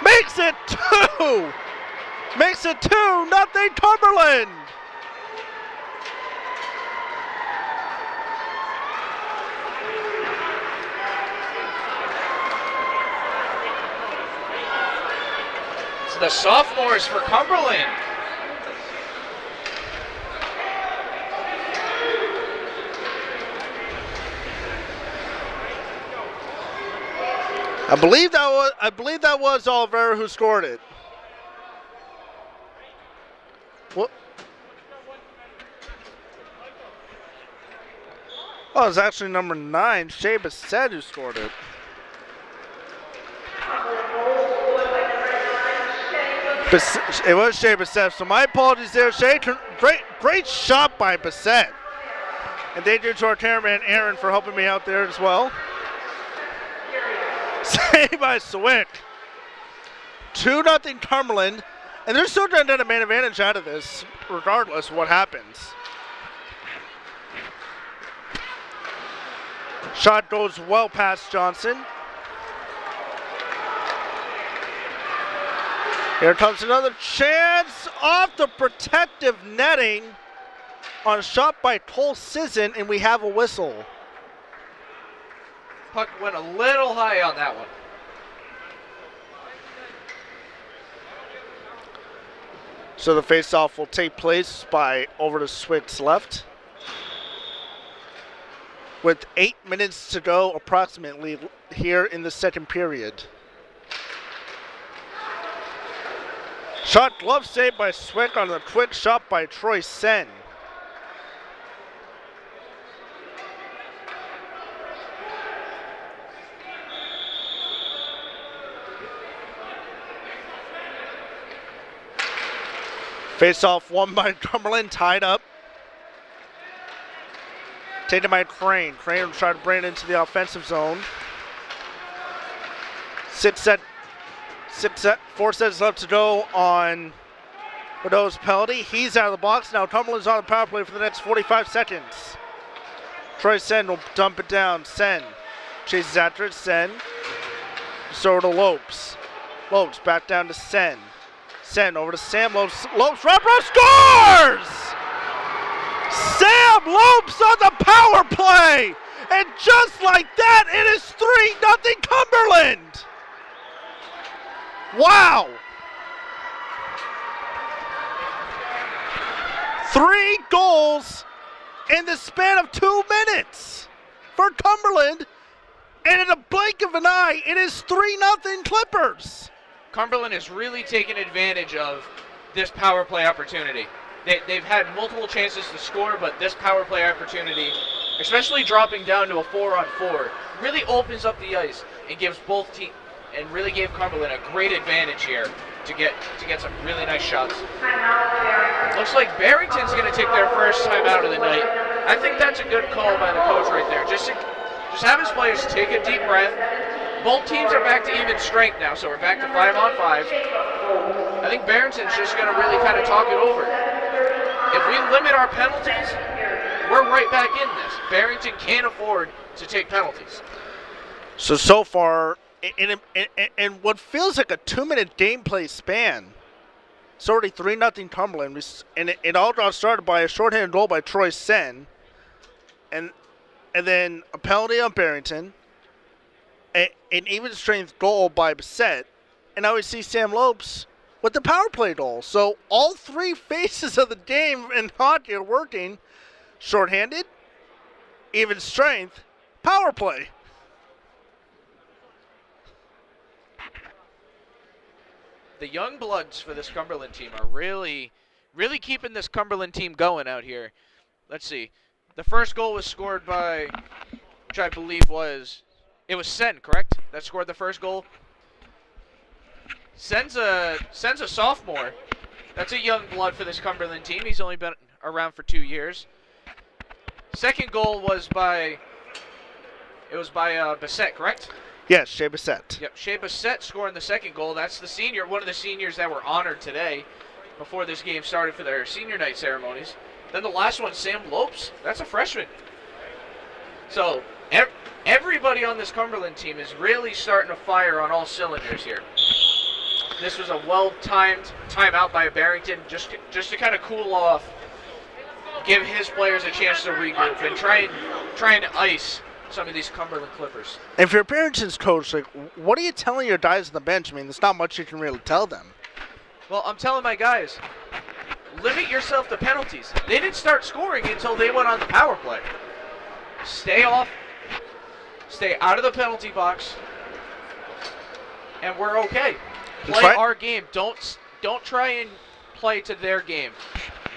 makes it 2! Makes it 2-0 Cumberland! It's the sophomores for Cumberland. I believe that was Oliveira who scored it. What? Oh, it was actually number 9, Shea Bissett, who scored it. It was Shea Bissett, so my apologies there, Shea. Great shot by Bissett. And thank you to our cameraman, Aaron, for helping me out there as well. Saved by Swick. 2-0 Cumberland. And they're still trying to get a man advantage out of this, regardless of what happens. Shot goes well past Johnson. Here comes another chance off the protective netting on a shot by Cole Sisson, and we have a whistle. Puck went a little high on that one. So the faceoff will take place by over to Swick's left. With 8 minutes to go approximately here in the second period. Shot glove save by Swick on the quick shot by Troy Sen. Face-off won by Cumberland, tied up. Taken by Crane. Crane will try to bring it into the offensive zone. 4 sets left to go on Bordeaux's penalty. He's out of the box. Now Cumberland's on the power play for the next 45 seconds. Troy Sen will dump it down. Sen chases after it. Sen. So to Lopes. Lopes back down to Sen. Sen over to Sam Lopes. Lopes wrapper scores! Sam Lopes on the power play! And just like that, it is 3-0 Cumberland! Wow! 3 goals in the span of 2 minutes for Cumberland. And in a blink of an eye, it is 3-0 Clippers. Cumberland has really taken advantage of this power play opportunity. They've had multiple chances to score, but this power play opportunity, especially dropping down to a 4-on-4, really opens up the ice and gives both teams, and really gave Cumberland a great advantage here to get some really nice shots. Looks like Barrington's going to take their first time out of the night. I think that's a good call by the coach right there. Just have his players take a deep breath. Both teams are back to even strength now, so we're back to 5-on-5. I think Barrington's just going to really kind of talk it over. If we limit our penalties, we're right back in this. Barrington can't afford to take penalties. So far, in what feels like a 2-minute gameplay span, it's already 3-0 Cumberland. And it all got started by a shorthanded goal by Troy Sen. And then a penalty on Barrington. An even strength goal by Bissett. And now we see Sam Lopes with the power play goal. So all 3 phases of the game in hockey are working. Shorthanded, even strength, power play. The young bloods for this Cumberland team are really keeping this Cumberland team going out here. Let's see. The first goal was scored by, which I believe was Sen, correct? That scored the first goal. Sen's a sophomore. That's a young blood for this Cumberland team. He's only been around for 2 years. Second goal was by Bissett, correct? Yes, Shea Bissett. Yep, Shea Bissett scoring the second goal. That's the senior, one of the seniors that were honored today before this game started for their senior night ceremonies. Then the last one, Sam Lopes. That's a freshman. So everybody on this Cumberland team is really starting to fire on all cylinders here. This was a well-timed timeout by Barrington just to kind of cool off, give his players a chance to regroup and try and ice some of these Cumberland Clippers. And if you're Barrington's coach, like, what are you telling your guys on the bench? I mean, there's not much you can really tell them. Well, I'm telling my guys, limit yourself to penalties. They didn't start scoring until they went on the power play. Stay out of the penalty box, and we're okay. Play our game. Don't try and play to their game.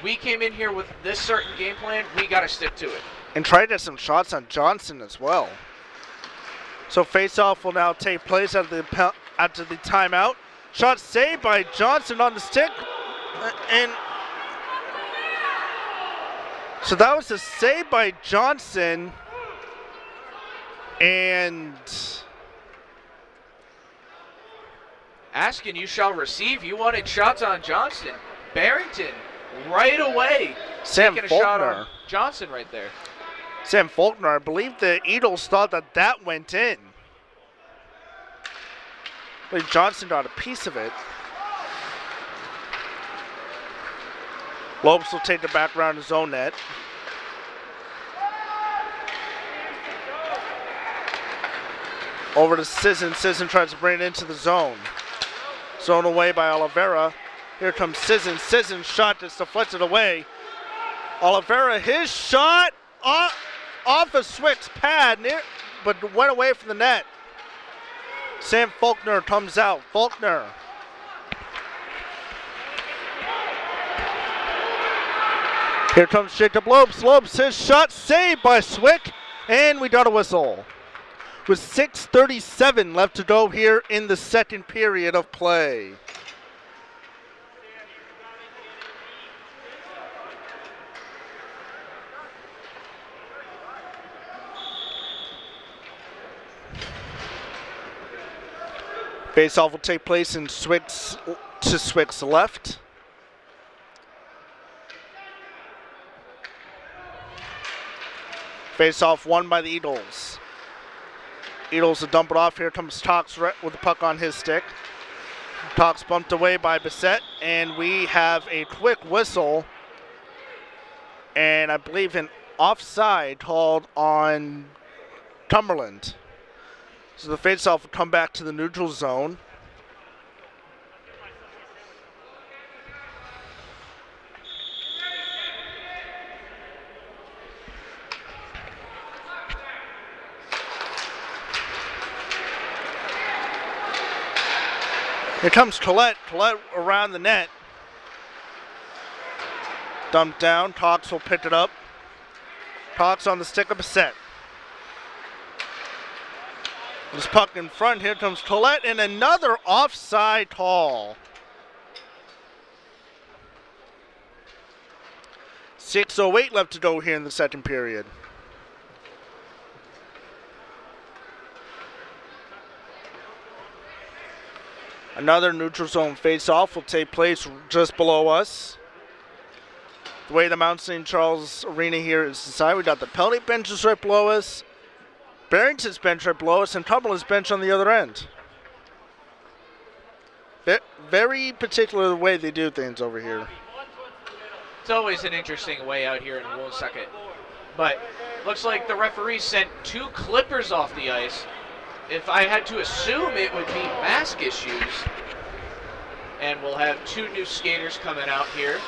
We came in here with this certain game plan. We got to stick to it. And try to get some shots on Johnson as well. So face-off will now take place after the timeout. Shot saved by Johnson on the stick. And So that was a save by Johnson. And Askin, you shall receive. You wanted shots on Johnson. Barrington, right away. Sam taking a shot Faulkner. on Johnson right there. Sam Faulkner, I believe the Eagles thought that went in. But Johnson got a piece of it. Lopes will take the back around his own net. Over to Sisson. Sisson tries to bring it into the zone. Zone away by Oliveira. Here comes Sisson. Sisson's shot that's deflected away. Oliveira, his shot off of Swick's pad, but went away from the net. Sam Faulkner comes out. Faulkner. Here comes Jacob Lopes. Lopes, his shot saved by Swick, and we got a whistle. With 6:37 left to go here in the second period of play. Face-off will take place in Swick's left. Face-off won by the Eagles. Eagles will dump it off. Here comes Tox with the puck on his stick. Tox bumped away by Bissett, and we have a quick whistle. And I believe an offside called on Cumberland. So the face-off will come back to the neutral zone. Here comes Collette. Collette around the net. Dumped down. Cox will pick it up. Cox on the stick of Bissett. This puck in front. Here comes Collette, and another offside call. 6:08 left to go here in the second period. Another neutral zone face-off will take place just below us. The way the Mount St. Charles Arena here is designed, we got the penalty benches right below us, Barrington's bench right below us, and Cumberland's bench on the other end. Very particular the way they do things over here. It's always an interesting way out here in Woonsocket. But looks like the referee sent 2 Clippers off the ice. If I had to assume, it would be mask issues. And we'll have 2 new skaters coming out here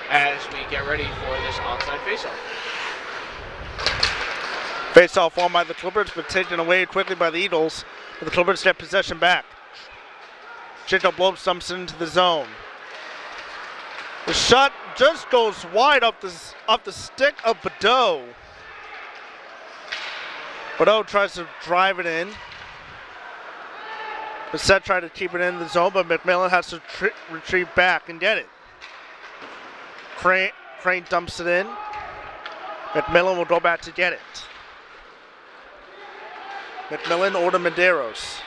as we get ready for this onside faceoff. Faceoff won by the Clippers, but taken away quickly by the Eagles. But the Clippers get possession back. Jacob Lopes dumps it into the zone. The shot just goes wide up the stick of Badeau. Badeau tries to drive it in. Bissett tried to keep it in the zone, but Mcmillan has to retrieve back and get it. Crane dumps it in. Mcmillan will go back to get it. Mcmillan or to Medeiros.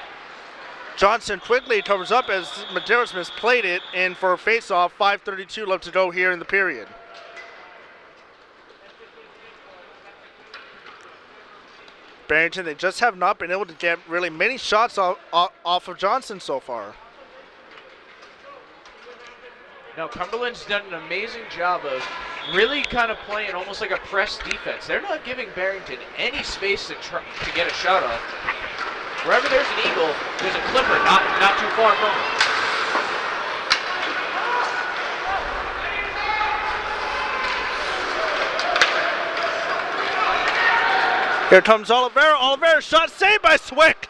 Johnson quickly covers up as Medeiros misplayed it, and for a face-off, 5:32 left to go here in the period. Barrington, they just have not been able to get really many shots off of Johnson so far. Now, Cumberland's done an amazing job of really kind of playing almost like a press defense. They're not giving Barrington any space to get a shot off. Wherever there's an Eagle, there's a Clipper not too far from him. Here comes Oliveira. Oliveira shot saved by Swick.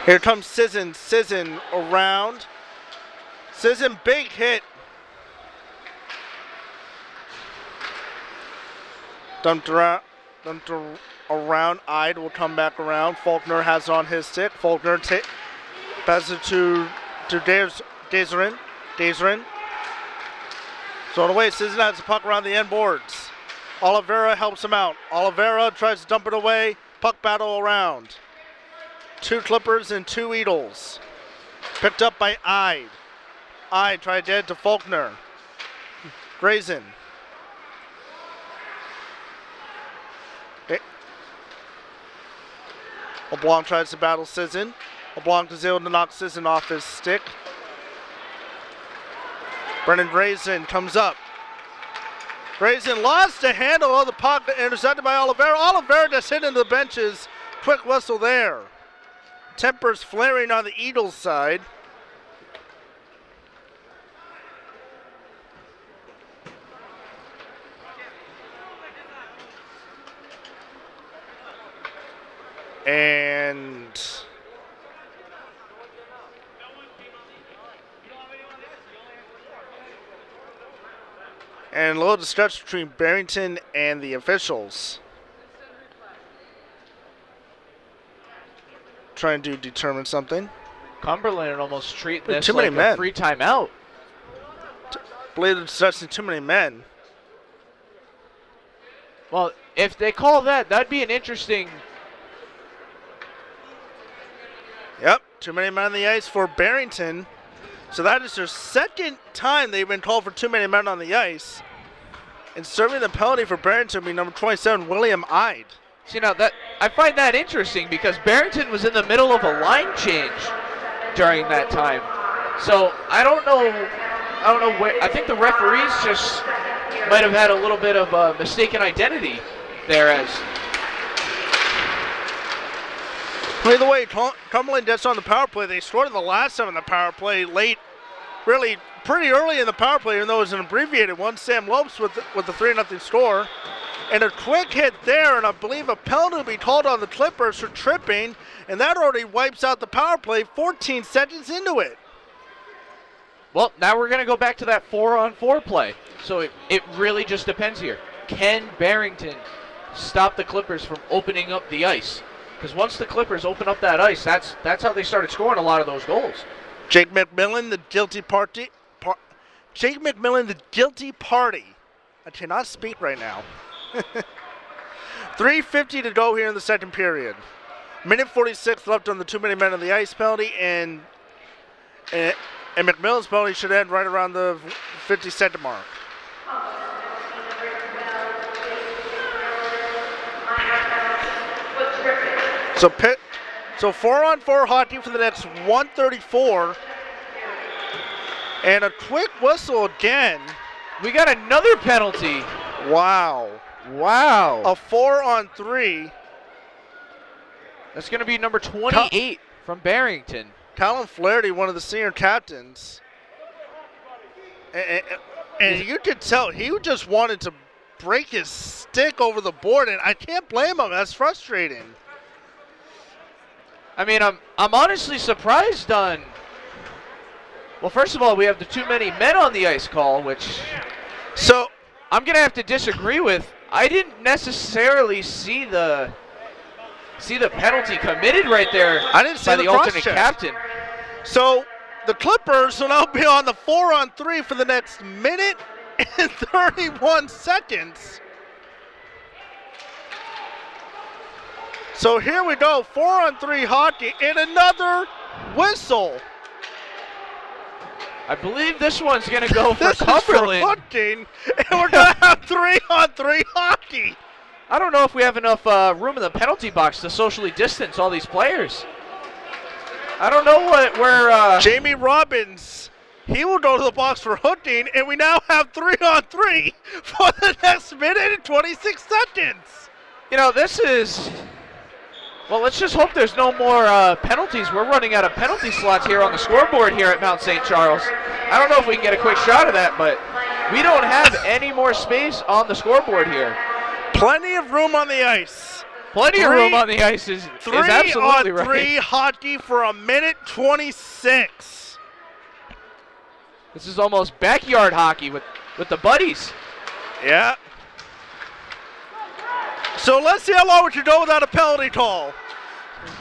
Here comes Sisson. Sisson around. Sisson, big hit. Dumped around. them to around. Ide will come back around. Faulkner has it on his stick. Faulkner passes it to Dazerin. Dazerin. Thrown away. Sisson has the puck around the end boards. Oliveira helps him out. Oliveira tries to dump it away. Puck battle around. 2 Clippers and 2 Eagles. Picked up by Ide. Ide tried to head to Faulkner. Grayson. LeBlanc tries to battle Sisson. LeBlanc is able to knock Sisson off his stick. Brennan Grayson comes up. Grayson lost the handle of the puck, intercepted by Oliveira. Oliveira just hit into the benches. Quick whistle there. Tempers flaring on the Eagles side. And a little stretch between Barrington and the officials. Trying to determine something. Cumberland almost treating this too like many a men. free timeout. Believe it's stretching too many men. Well, if they call that, that'd be an interesting. Yep, too many men on the ice for Barrington. So that is their second time they've been called for too many men on the ice. And serving the penalty for Barrington will be number 27, William Ide. See, now that I find that interesting because Barrington was in the middle of a line change during that time. So I don't know where. I think the referees just might have had a little bit of a mistaken identity there as. Either way, Cumberland gets on the power play. They scored the last time on the power play late, really pretty early in the power play, even though it was an abbreviated one. Sam Lopes with the 3-0 score. And a quick hit there, and I believe a penalty will be called on the Clippers for tripping, and that already wipes out the power play 14 seconds into it. Well, now we're going to go back to that 4-on-4 play. So it really just depends here. Can Barrington stop the Clippers from opening up the ice? Because once the Clippers open up that ice, that's how they started scoring a lot of those goals. Jake McMillan, the guilty party. Jake McMillan, the guilty party. I cannot speak right now. 3:50 to go here in the second period. Minute 46 left on the 2 minute men on the ice penalty, and McMillan's penalty should end right around the 50-second mark. So 4-on-4 hockey for the next 134. And a quick whistle again. We got another penalty. Wow. A 4-on-3. That's going to be number 28 from Barrington. Colin Flaherty, one of the senior captains. And you could tell he just wanted to break his stick over the board, and I can't blame him. That's frustrating. I mean, I'm honestly surprised on. Well, first of all, we have the too many men on the ice call, which so I'm gonna have to disagree with. I didn't necessarily see the penalty committed right there. I didn't see by the alternate cross-check. captain. So the Clippers will now be on the 4-on-3 for the next minute and 31 seconds. So here we go, 4-on-3 hockey and another whistle. I believe this one's going to go for This is Cumberland. for hooking, and we're going to have 3-on-3 hockey. I don't know if we have enough room in the penalty box to socially distance all these players. I don't know where. Jamie Robbins, he will go to the box for hooking, and we now have 3-on-3 for the next minute and 26 seconds. You know, this is. Well, let's just hope there's no more penalties. We're running out of penalty slots here on the scoreboard here at Mount St. Charles. I don't know if we can get a quick shot of that, but we don't have any more space on the scoreboard here. Plenty of room on the ice. Plenty of room on the ice is absolutely right. 3-on-3 hockey for a minute 26. This is almost backyard hockey with the buddies. Yeah. So let's see how long we can go without a penalty call.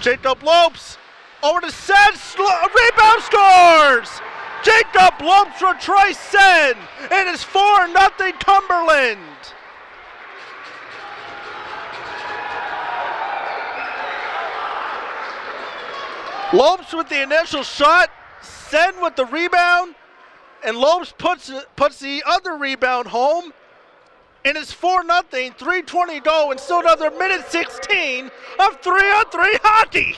Jacob Lopes over to Sen, rebound scores! Jacob Lopes for Troy Sen. It is 4-0 Cumberland. Lopes with the initial shot, Sen with the rebound, and Lopes puts the other rebound home. And it's 4-0, 3:20 to go, and still another minute 16 of 3-on-3 hockey.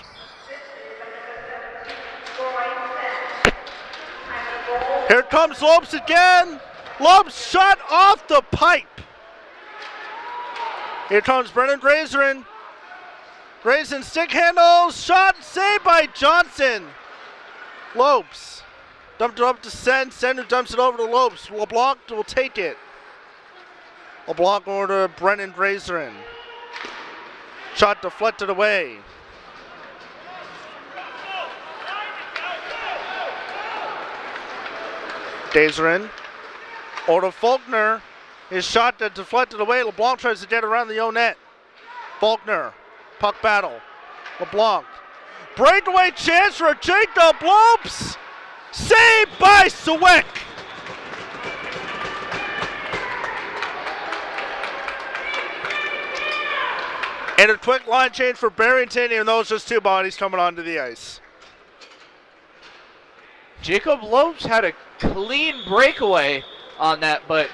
Here comes Lopes again. Lopes shot off the pipe. Here comes Brennan Grazerin. Grazerin stick handles, shot saved by Johnson. Lopes dumped it up to Sen. Sen who dumps it over to Lopes. LeBlanc will take it. LeBlanc over to Brennan Grazerin. Shot deflected away. Grazerin over to Faulkner. His shot that deflected away. LeBlanc tries to get around the own net. Faulkner, puck battle. LeBlanc. Breakaway chance for Jacob Lopes. Saved by Swick. And a quick line change for Barrington, even though it's just two bodies coming onto the ice. Jacob Lopes had a clean breakaway on that, but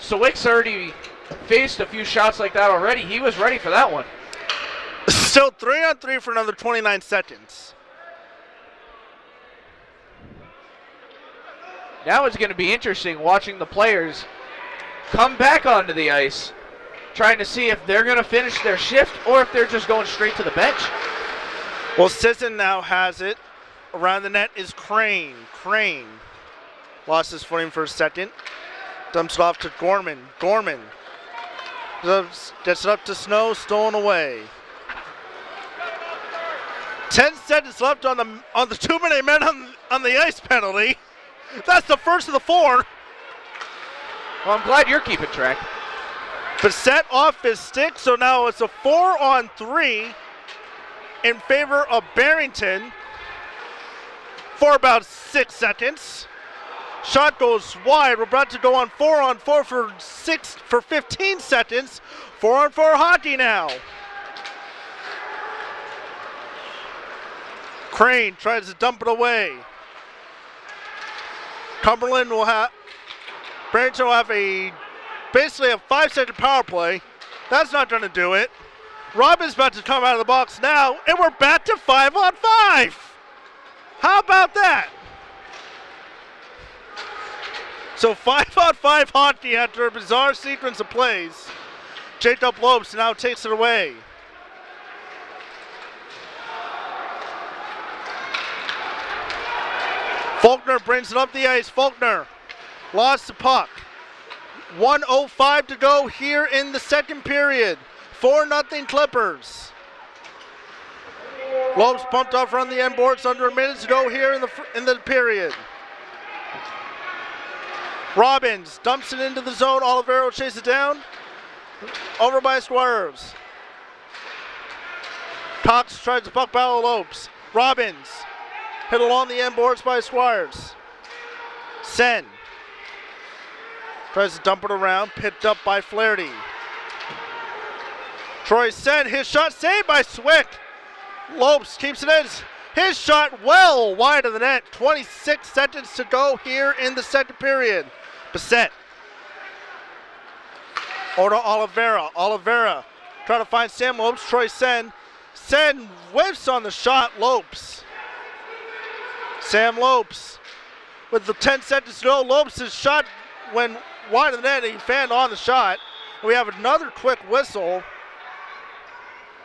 Swick's already faced a few shots like that already. He was ready for that one. Still 3-on-3 for another 29 seconds. Now it's going to be interesting watching the players come back onto the ice, trying to see if they're going to finish their shift or if they're just going straight to the bench. Well, Sisson now has it. Around the net is Crane. Crane lost his footing for a second. Dumps it off to Gorman. Gorman gets it up to Snow, stolen away. 10 seconds left on the 2-minute man on the ice penalty. That's the first of the four. Well, I'm glad you're keeping track. Bissett off his stick, so now it's a 4-on-3 in favor of Barrington for about 6 seconds. Shot goes wide. We're about to go on 4-on-4 for 15 seconds. 4-on-4 hockey now. Crane tries to dump it away. Cumberland will have, Barrington will have basically a 5-second power play. That's not going to do it. Robin's about to come out of the box now, and we're back to 5-on-5. How about that? So 5-on-5 hockey after a bizarre sequence of plays. Jacob Lopes now takes it away. Faulkner brings it up the ice. Faulkner lost the puck. 1:05 to go here in the second period. 4-0 Clippers. Lopes pumped off from the end boards under a minute to go here in the period. Robbins dumps it into the zone. Olivero chases it down. Over by Squires. Cox tries to puck battle Lopes. Robbins hit along the end boards by Squires. Sen tries to dump it around. Picked up by Flaherty. Troy Sen, his shot saved by Swick. Lopes keeps it in. His shot well wide of the net. 26 seconds to go here in the second period. Bissett. Over to Oliveira. Oliveira trying to find Sam Lopes. Troy Sen. Sen whiffs on the shot. Lopes. Sam Lopes with the 10 seconds to go. Lopes' shot went wide of the net and he fanned on the shot. We have another quick whistle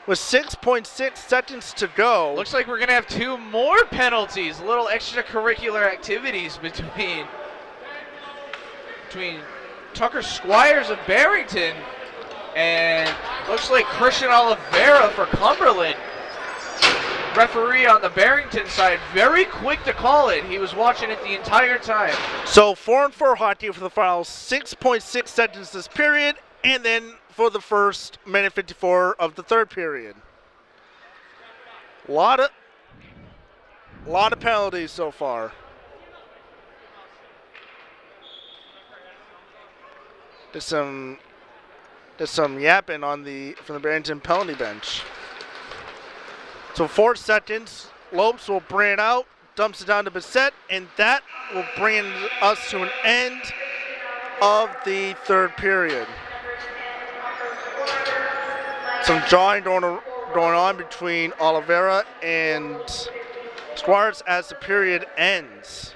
with 6.6 seconds to go. Looks like we're going to have 2 more penalties, little extracurricular activities between Tucker Squires of Barrington and looks like Christian Oliveira for Cumberland. Referee on the Barrington side, very quick to call it. He was watching it the entire time. So 4-on-4 hockey for the final 6.6 seconds this period, and then for the first minute 54 of the third period. Lot of penalties so far. There's some yapping from the Barrington penalty bench. So 4 seconds. Lopes will bring it out, dumps it down to Bissett, and that will bring us to an end of the third period. Some jawing going on between Oliveira and Squires as the period ends.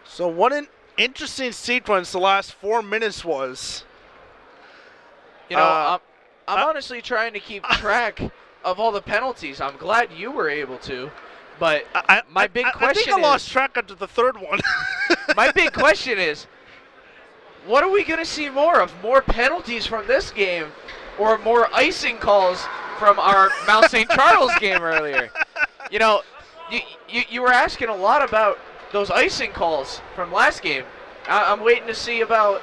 So what an interesting sequence the last 4 minutes was. You know, I'm honestly trying to keep track of all the penalties. I'm glad you were able to, but my big question is... I think I lost track after the third one. My big question is, what are we going to see more of? More penalties from this game or more icing calls from our Mount St. Charles game earlier? You know, you were asking a lot about those icing calls from last game. I'm waiting to see about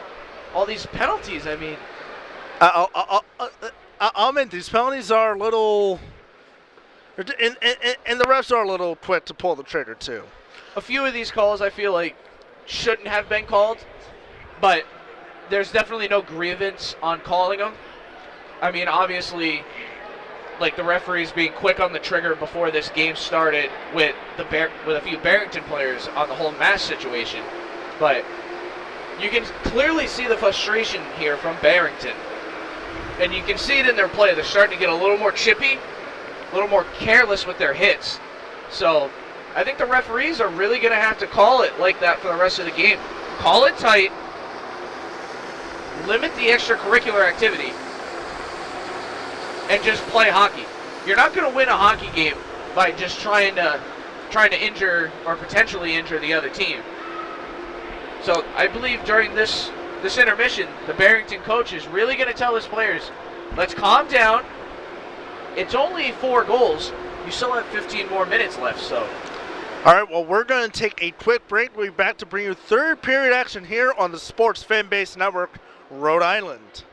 all these penalties. I mean... I mean, these penalties are a little... And the refs are a little quick to pull the trigger, too. A few of these calls I feel like shouldn't have been called, but there's definitely no grievance on calling them. I mean, obviously, like the referees being quick on the trigger before this game started with a few Barrington players on the whole mass situation, but you can clearly see the frustration here from Barrington, and you can see it in their play. They're starting to get a little more chippy, a little more careless with their hits. So I think the referees are really going to have to call it like that for the rest of the game. Call it tight, limit the extracurricular activity, and just play hockey. You're not going to win a hockey game by just trying to injure or potentially injure the other team. So I believe during this intermission, the Barrington coach is really going to tell his players, let's calm down. It's only 4 goals. You still have 15 more minutes left, so. All right, well, we're going to take a quick break. We'll be back to bring you third period action here on the Sports Fan Base Network, Rhode Island.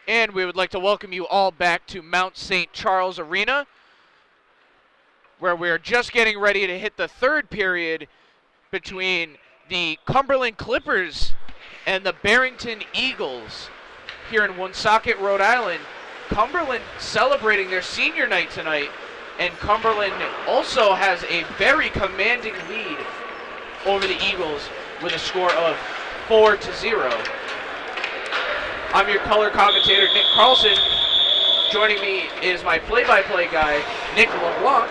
And we would like to welcome you all back to Mount St. Charles Arena, where we're just getting ready to hit the third period between the Cumberland Clippers and the Barrington Eagles here in Woonsocket, Rhode Island. Cumberland celebrating their senior night tonight, and Cumberland also has a very commanding lead over the Eagles with a score of 4-0. I'm your color commentator, Nick Carlson. Joining me is my play-by-play guy, Nick LeBlanc.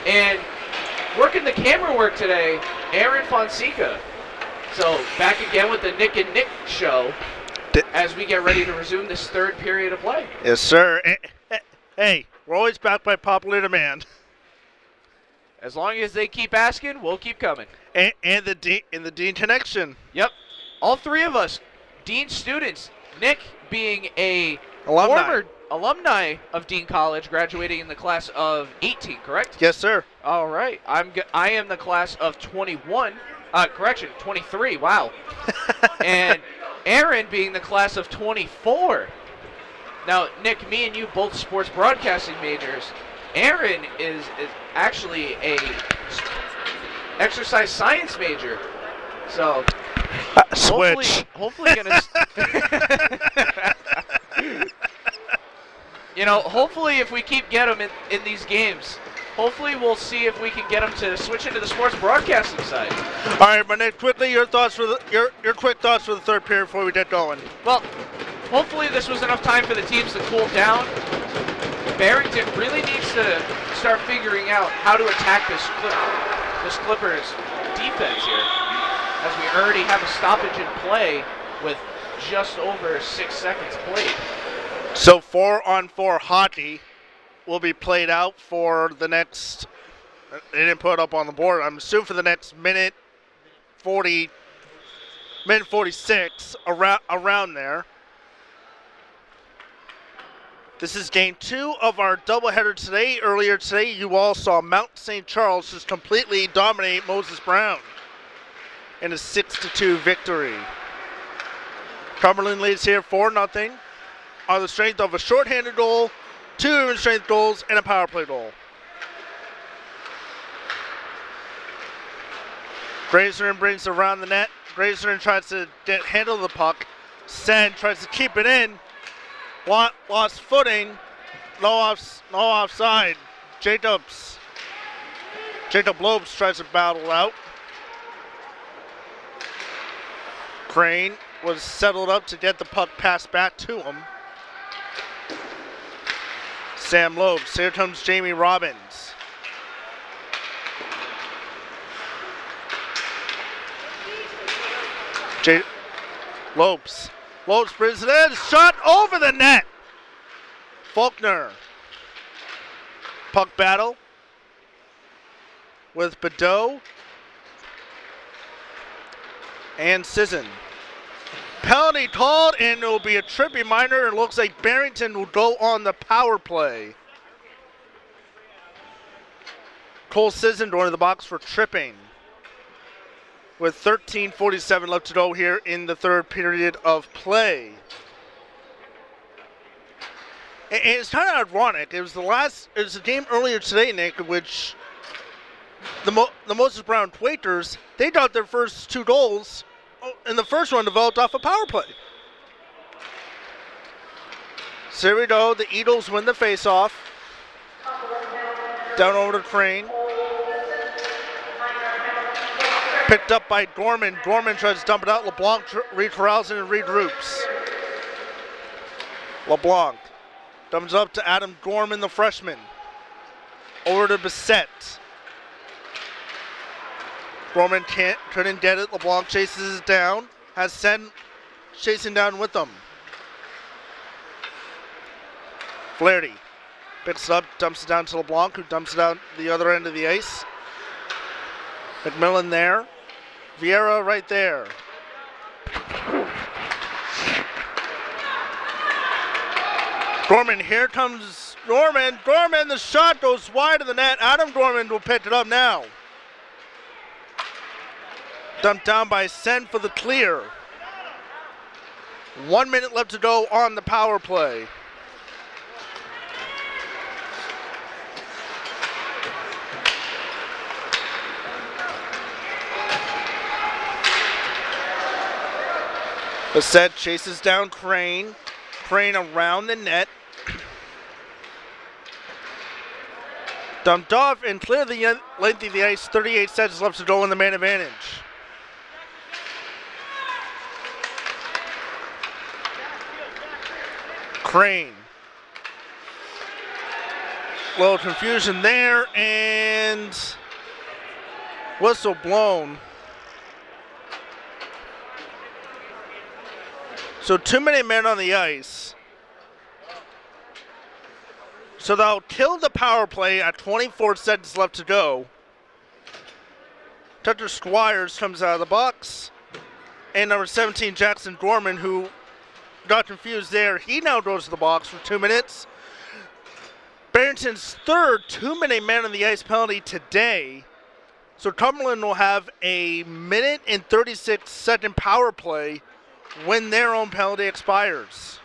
And working the camera work today, Aaron Fonseca. So back again with the Nick and Nick show as we get ready to resume this third period of play. Yes, sir. Hey, we're always back by popular demand. As long as they keep asking, we'll keep coming. And the Dean connection. Yep. All three of us, Dean students. Nick being a former alumni of Dean College, graduating in the class of 18, correct? Yes, sir. All right. I am the class of 21. 23. Wow. And Aaron being the class of 24. Now, Nick, me and you both sports broadcasting majors. Aaron is actually a exercise science major. So switch. Hopefully gonna hopefully if we keep getting them in these games, hopefully we'll see if we can get them to switch into the sports broadcasting side. All right, but Nick, quickly your thoughts for your quick thoughts for the third period before we get going. Well, hopefully this was enough time for the teams to cool down. Barrington really needs to start figuring out how to attack this Clippers defense here, as we already have a stoppage in play with just over 6 seconds played. So 4-on-4 hockey will be played out for the next, they didn't put it up on the board, I'm assuming for the next minute 46, around there. This is game 2 of our doubleheader today. Earlier today, you all saw Mount St. Charles just completely dominate Moses Brown in a 6-2 victory. Cumberland leads here 4-0 on the strength of a shorthanded goal, 2 even strength goals, and a power play goal. Grazerin brings it around the net. Grazerin tries to handle the puck. Sen tries to keep it in. Lost footing. No offside. Jacob Lopes tries to battle out. Crane was settled up to get the puck passed back to him. Sam Lopes. Here comes Jamie Robbins. Lopes brings it in. Shot over the net. Faulkner. Puck battle with Badeau and Sisson. Penalty called, and it will be a trippy minor. It looks like Barrington will go on the power play. Cole Sisson going to the box for tripping, with 13:47 left to go here in the third period of play. And it's kind of ironic. It was a game earlier today, Nick, in which the Moses Brown Quakers, they got their first 2 goals, and the first one developed off a power play. So here we go. The Eagles win the faceoff. Down over to Crane. Picked up by Gorman. Gorman tries to dump it out. LeBlanc recorrals and regroups. LeBlanc dumps it up to Adam Gorman, the freshman. Over to Bissett. Gorman couldn't get it. LeBlanc chases it down. Has Sen chasing down with them. Flaherty picks it up, dumps it down to LeBlanc, who dumps it out the other end of the ice. Mcmillan there. Vieira right there. Gorman, here comes Gorman. Gorman, the shot goes wide of the net. Adam Gorman will pick it up now. Dumped down by Sen for the clear. 1 minute left to go on the power play. Bassett chases down Crane. Crane around the net. Dumped off and clear the length of the ice. 38 seconds left to go in the man advantage. Crane. Little confusion there and whistle blown. So too many men on the ice. So they'll kill the power play at 24 seconds left to go. Tucker Squires comes out of the box. And number 17, Jackson Gorman, who got confused there, he now goes to the box for 2 minutes. Barrington's third too many men on the ice penalty today. So Cumberland will have a minute and 36-second power play when their own penalty expires.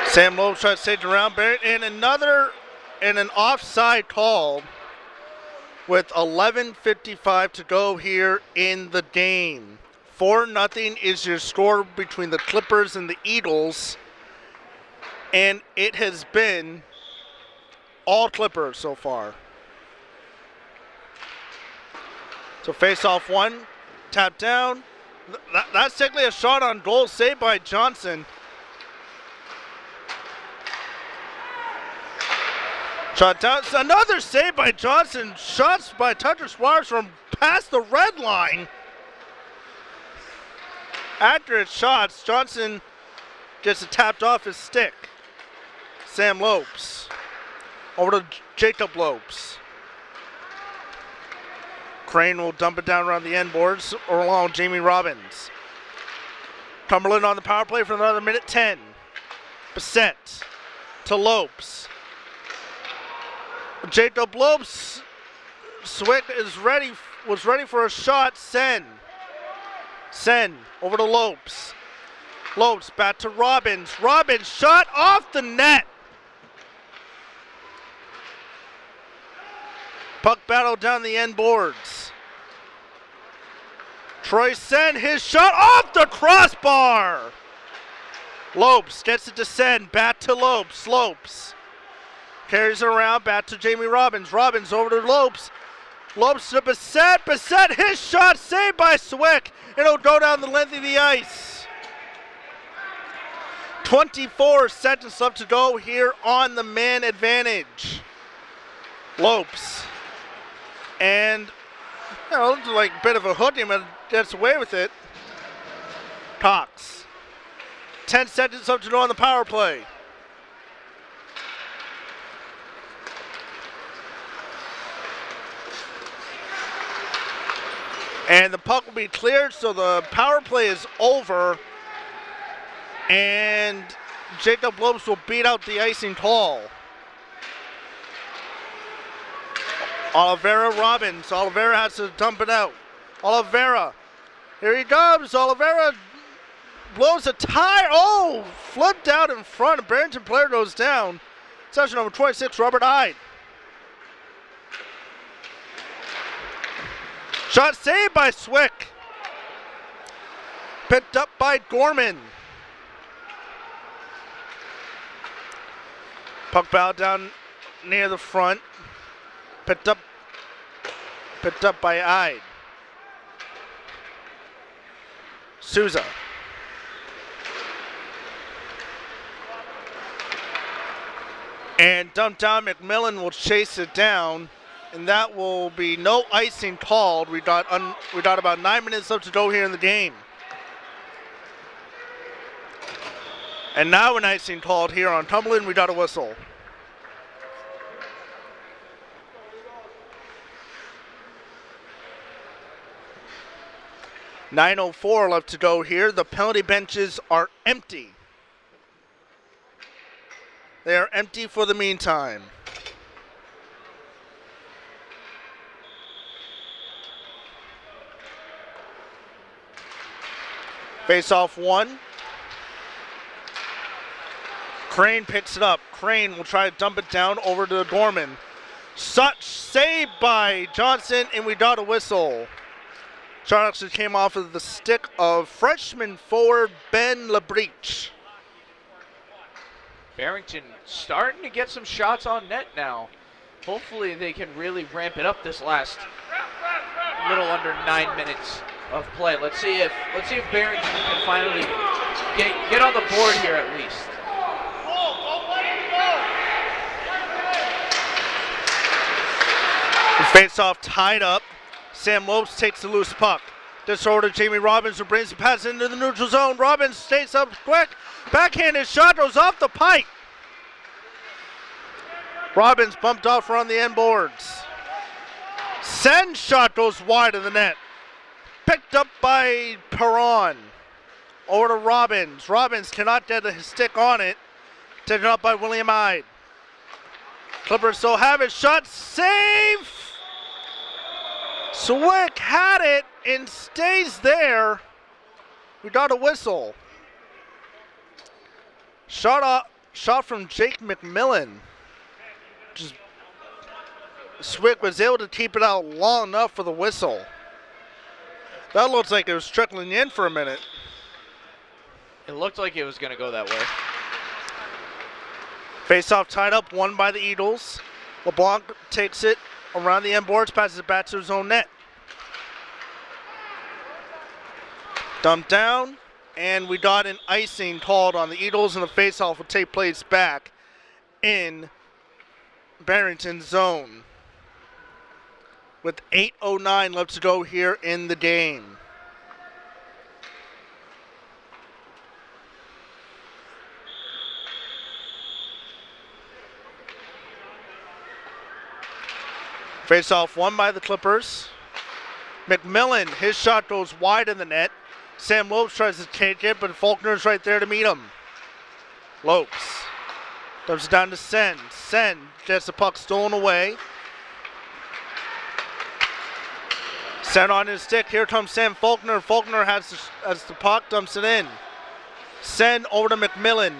Sam Loeb tries to take it around Barrington, and an offside call with 11:55 to go here in the game. 4-0 is your score between the Clippers and the Eagles, and it has been all Clippers so far. So face off one, tap down. That's technically a shot on goal, saved by Johnson. Shot down, another save by Johnson. Shots by Tucker Squires from past the red line. Accurate shots. Johnson gets it tapped off his stick. Sam Lopes. Over to Jacob Lopes. Crane will dump it down around the end boards or along Jamie Robbins. Cumberland on the power play for another minute 10. Bassett to Lopes. Jacob Lopes. Swick was ready for a shot. Sen over to Lopes. Lopes back to Robbins. Robbins shot off the net. Puck battle down the end boards. Troy Sen, his shot off the crossbar. Lopes gets it to Sen, back to Lopes. Lopes carries it around, back to Jamie Robbins. Robbins over to Lopes. Lopes to Bassett. Bassett, his shot saved by Swick. It'll go down the length of the ice. 24 seconds left to go here on the man advantage. Lopes. And, you know, looks like a bit of a hook him and gets away with it. Cox. 10 seconds left to go on the power play. And the puck will be cleared, so the power play is over. And Jacob Lopes will beat out the icing call. Oliveira Robbins. Oliveira has to dump it out. Oliveira. Here he comes. Oliveira blows a tire. Oh, flipped out in front. A Barrington player goes down. Section number 26, Robert Hyde. Shot saved by Swick. Picked up by Gorman. Puck battle down near the front. Picked up by Hyde. Souza. And dumped down. Mcmillan will chase it down. And that will be no icing called. We got about 9 minutes left to go here in the game. And now an icing called here on Cumberland. We got a whistle. .904 left to go here. The penalty benches are empty. They are empty for the meantime. Face-off 1. Crane picks it up. Crane will try to dump it down over to Gorman. Such save by Johnson, and we got a whistle. Shot actually came off of the stick of freshman forward Ben LaBreach. Barrington starting to get some shots on net now. Hopefully they can really ramp it up this last little under 9 minutes of play. Let's see if Barrington can finally get on the board here at least. The face-off tied up. Sam Lopes takes the loose puck. This over to Jamie Robbins, who brings the pass into the neutral zone. Robbins stays up quick. Backhanded shot goes off the pipe. Robbins bumped off around the end boards. Sen's shot goes wide of the net. Picked up by Perron. Over to Robbins. Robbins cannot get his stick on it. Taken up by William Ide. Clippers still have it. Shot save. Swick had it and stays there. We got a whistle. Shot from Jake Mcmillan. Swick was able to keep it out long enough for the whistle. That looks like it was trickling in for a minute. It looked like it was going to go that way. Face-off tied up, won by the Eagles. LeBlanc takes it around the end boards, passes it back to his own net. Dumped down, and we got an icing called on the Eagles, and the face-off will take place back in Barrington zone. With 8:09 left to go here in the game. Face-off won by the Clippers. Mcmillan, his shot goes wide in the net. Sam Lopes tries to take it, but Faulkner's right there to meet him. Lopes dumps it down to Sen. Sen gets the puck stolen away. Sen on his stick. Here comes Sam Faulkner. Faulkner has the puck, dumps it in. Sen over to Mcmillan.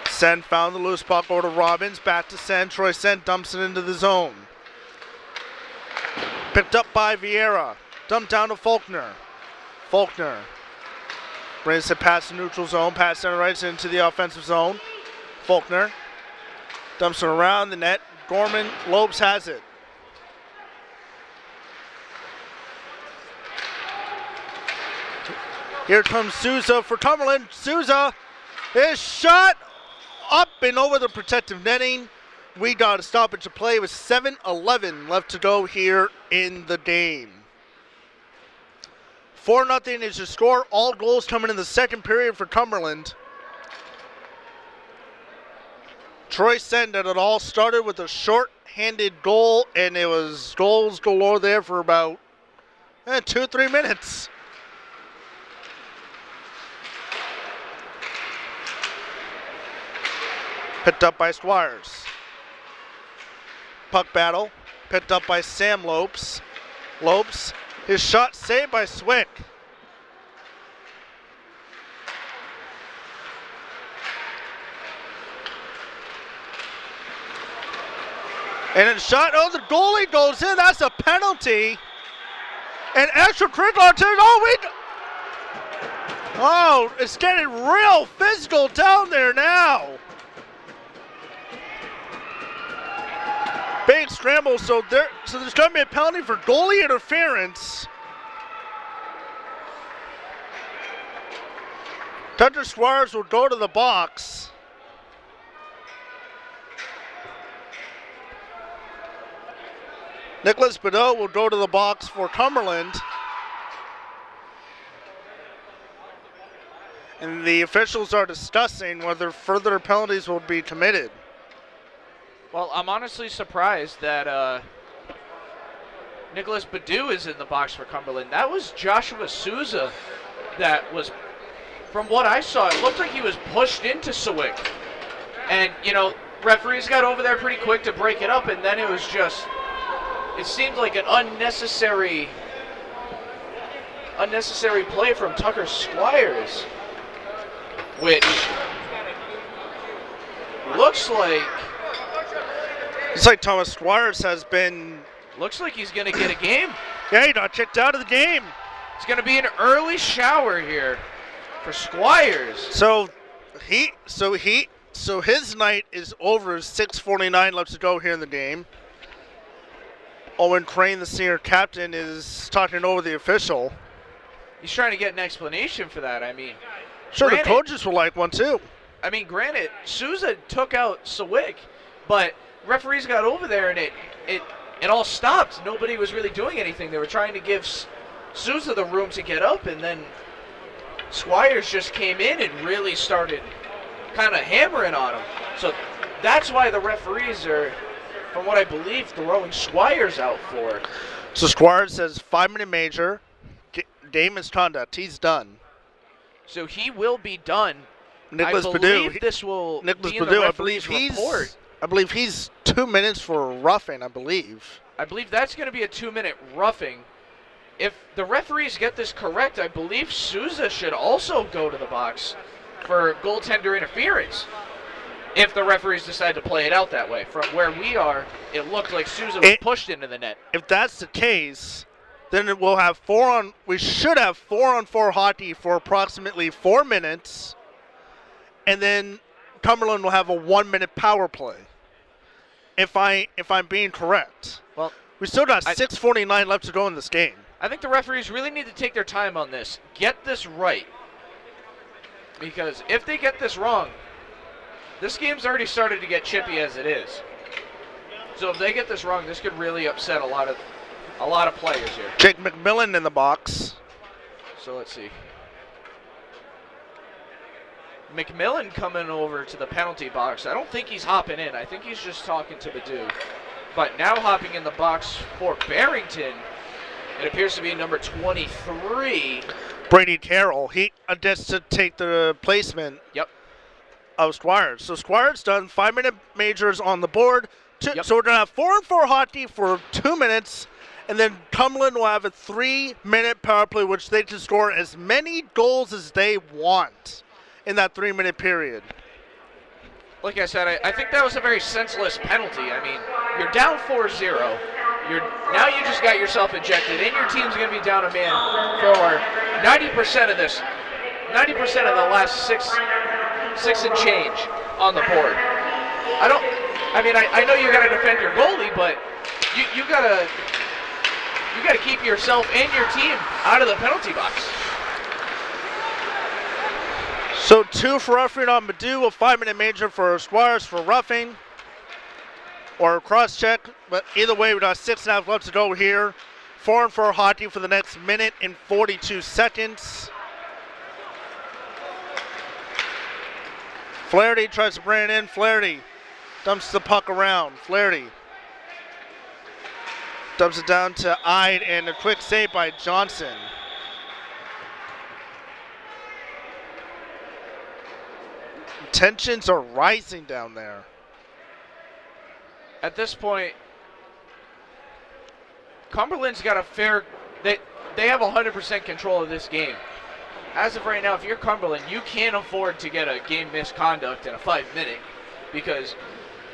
Sen found the loose puck over to Robbins. Back to Sen. Troy Sen dumps it into the zone. Picked up by Vieira. Dumped down to Faulkner. Faulkner brings it past the neutral zone. Pass center right into the offensive zone. Faulkner dumps it around the net. Gorman Lopes has it. Here comes Souza for Cumberland. Souza, his shot up and over the protective netting. We got a stoppage of play with 7:11 left to go here in the game. 4-0 is the score. All goals coming in the second period for Cumberland. Troy said that it all started with a short-handed goal, and it was goals galore there for about 2-3 minutes. Picked up by Squires. Puck battle. Picked up by Sam Lopes. Lopes. His shot saved by Swick. And a shot. Oh, the goalie goes in. That's a penalty. And extra crinkle to Oh, it's getting real physical down there now. Big scramble, so there's going to be a penalty for goalie interference. Hunter Squires will go to the box. Nicholas Bedot will go to the box for Cumberland. And the officials are discussing whether further penalties will be committed. Well, I'm honestly surprised that Nicholas Badu is in the box for Cumberland. That was Joshua Souza that was from what I saw, it looked like he was pushed into Sawick. And, referees got over there pretty quick to break it up, and then it seemed like an unnecessary play from Tucker Squires, which looks like Thomas Squires has been... Looks like he's going to get a game. Yeah, he got kicked out of the game. It's going to be an early shower here for Squires. So his night is over. 6:49 left to go here in the game. Owen Crane, the senior captain, is talking over the official. He's trying to get an explanation for that. I mean, sure, granted, the coaches would like one too. I mean, granted, Souza took out Sawick, but referees got over there and it all stopped. Nobody was really doing anything. They were trying to give Souza the room to get up, and then Squires just came in and really started kind of hammering on him. So that's why the referees are, from what I believe, throwing Squires out for. So Squires says 5-minute major, game misconduct. He's done. So he will be done. Nicholas I Perdue. believe this will Nicholas be in the Perdue, referee's report. I believe he's 2 minutes for roughing, I believe. I believe that's going to be a 2-minute roughing. If the referees get this correct, I believe Souza should also go to the box for goaltender interference. If the referees decide to play it out that way. From where we are, it looked like Souza was pushed into the net. If that's the case, then we should have 4-on-4 hockey for approximately 4 minutes, and then Cumberland will have a 1-minute power play. If I'm being correct. Well, we still got 6:49 left to go in this game. I think the referees really need to take their time on this. Get this right. Because if they get this wrong, this game's already started to get chippy as it is. So if they get this wrong, this could really upset a lot of players here. Jake Mcmillan in the box. So let's see. Mcmillan coming over to the penalty box. I don't think he's hopping in. I think he's just talking to Badu. But now hopping in the box for Barrington, it appears to be number 23. Brady Carroll. He gets to take the placement of Squires. So Squires done 5-minute majors on the board. So we're going to have 4-on-4 hockey for 2 minutes. And then Cumberland will have a 3-minute power play, which they can score as many goals as they want in that 3-minute period. Like I said, I think that was a very senseless penalty. I mean, you're down 4-0. Now you just got yourself ejected, and your team's going to be down a man for 90% of this. 90% of the last six and change on the board. I know you got to defend your goalie, but you got to keep yourself and your team out of the penalty box. So 2 for roughing on Badu, a 5-minute major for Squires for roughing or cross check. But either way, we got 6.5 left to go here. 4-on-4 hockey for the next minute and 42 seconds. Flaherty tries to bring it in. Flaherty dumps the puck around. Flaherty dumps it down to Ide, and a quick save by Johnson. Tensions are rising down there. At this point, Cumberland's got they have 100% control of this game. As of right now, if you're Cumberland, you can't afford to get a game misconduct in a 5-minute, because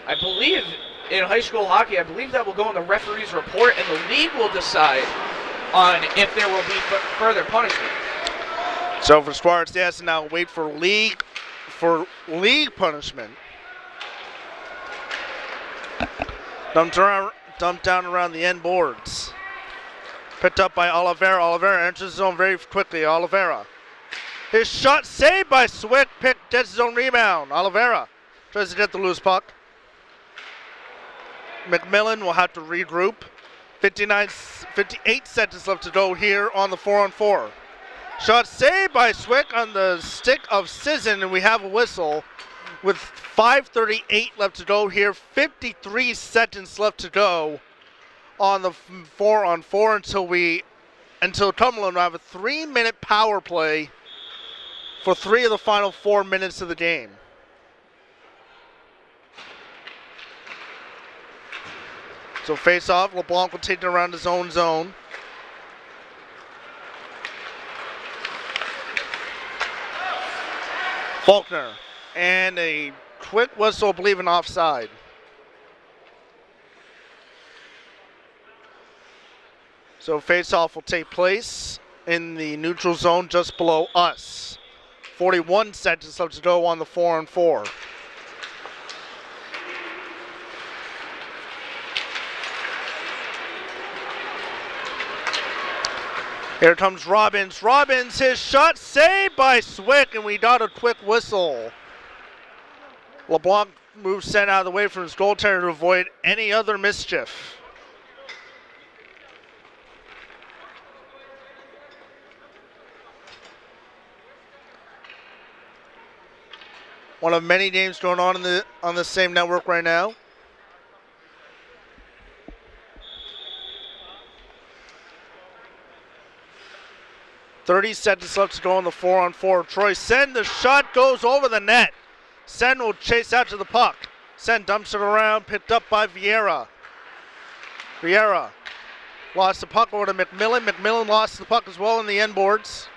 I believe in high school hockey, I believe that will go in the referee's report, and the league will decide on if there will be further punishment. So for Squires, they have to now wait for league punishment. Dumped down around the end boards. Picked up by Oliveira. Oliveira enters the zone very quickly. Oliveira. His shot saved by Swick. Gets his own rebound. Oliveira tries to get the loose puck. Mcmillan will have to regroup. 58 seconds left to go here on the 4-on-4. Shot saved by Swick on the stick of Sisson, and we have a whistle with 5:38 left to go here. 53 seconds left to go on the 4-on-4 until Cumberland will have a 3-minute power play for 3 of the final 4 minutes of the game. So face off, LeBlanc will take it around his own zone. Faulkner, and a quick whistle, I believe, an offside. So face-off will take place in the neutral zone just below us. 41 seconds left to go on the 4-on-4. Here comes Robbins. Robbins, his shot saved by Swick, and we got a quick whistle. LeBlanc moves Sen out of the way from his goaltender to avoid any other mischief. One of many games going on the same network right now. .30 seconds left to go on the 4-on-4. Troy Sen, the shot goes over the net. Sen will chase out to the puck. Sen dumps it around, picked up by Vieira. Vieira lost the puck over to Mcmillan. Mcmillan lost the puck as well in the end boards.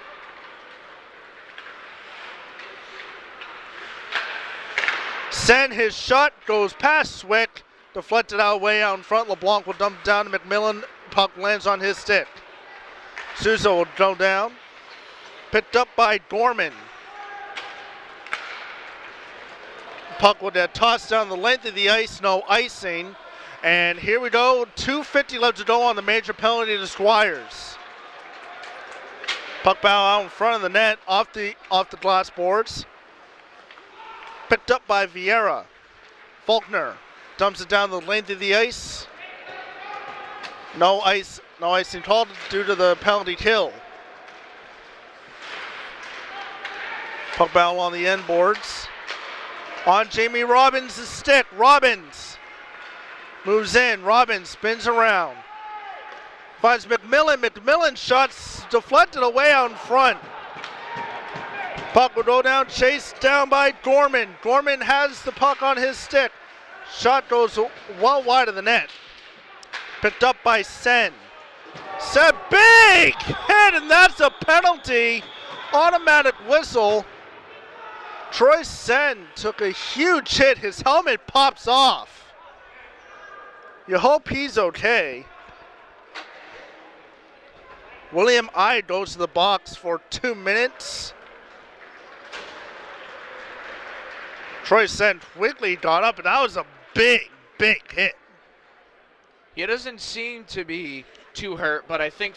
Sen, his shot goes past Swick, deflected out way out in front. LeBlanc will dump it down to Mcmillan. Puck lands on his stick. Souza will go down. Picked up by Gorman. Puck will get tossed down the length of the ice, no icing. And here we go, 2:50 left to go on the major penalty to Squires. Puck bow out in front of the net, off the glass boards. Picked up by Vieira. Faulkner dumps it down the length of the ice. No icing called due to the penalty kill. Puck battle on the end boards. On Jamie Robbins' stick. Robbins moves in. Robbins spins around. Finds Mcmillan. Mcmillan shots deflected away out in front. Puck will go down, chased down by Gorman. Gorman has the puck on his stick. Shot goes well wide of the net. Picked up by Sen. Sen, big hit, and that's a penalty. Automatic whistle. Troy Sen took a huge hit. His helmet pops off. You hope he's okay. William I goes to the box for 2 minutes. Troy Sen quickly got up, and that was a big hit. He doesn't seem to be too hurt, but I think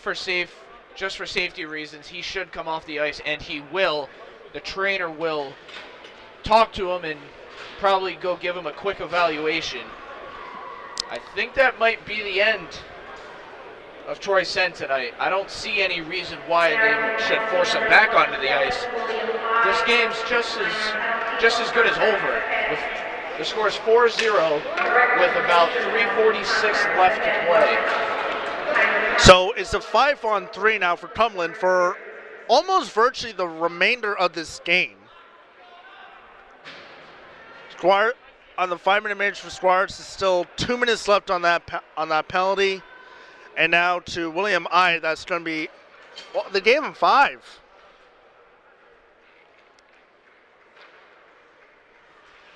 just for safety reasons, he should come off the ice, and he will. The trainer will talk to him and probably go give him a quick evaluation. I think that might be the end of Troy Sen tonight. I don't see any reason why they should force him back onto the ice. This game's just as good as over. The score is 4-0 with about 3:46 left to play. So it's a 5-on-3 now for Cumberland for almost virtually the remainder of this game. Squire on the 5-minute major for Squires is still 2 minutes left on that penalty. And now to William I, that's going to be, well, they gave him 5.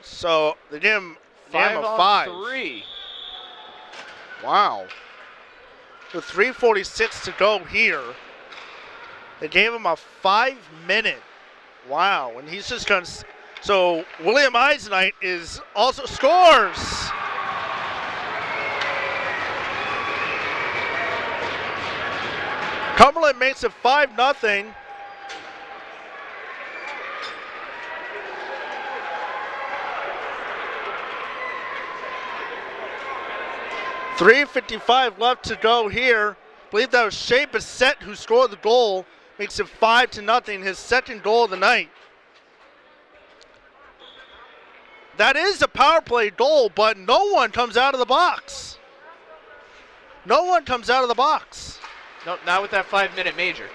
So they gave him a 5. 5-on-3. Wow. With 3:46 to go here, they gave him a 5-minute. Wow, and he's just going to. So William I tonight is also scores. Cumberland makes it 5-0. .355 left to go here. I believe that was Shea Bissett who scored the goal. Makes it 5-0, his second goal of the night. That is a power play goal, but no one comes out of the box. No one comes out of the box. No, not with that 5-minute major.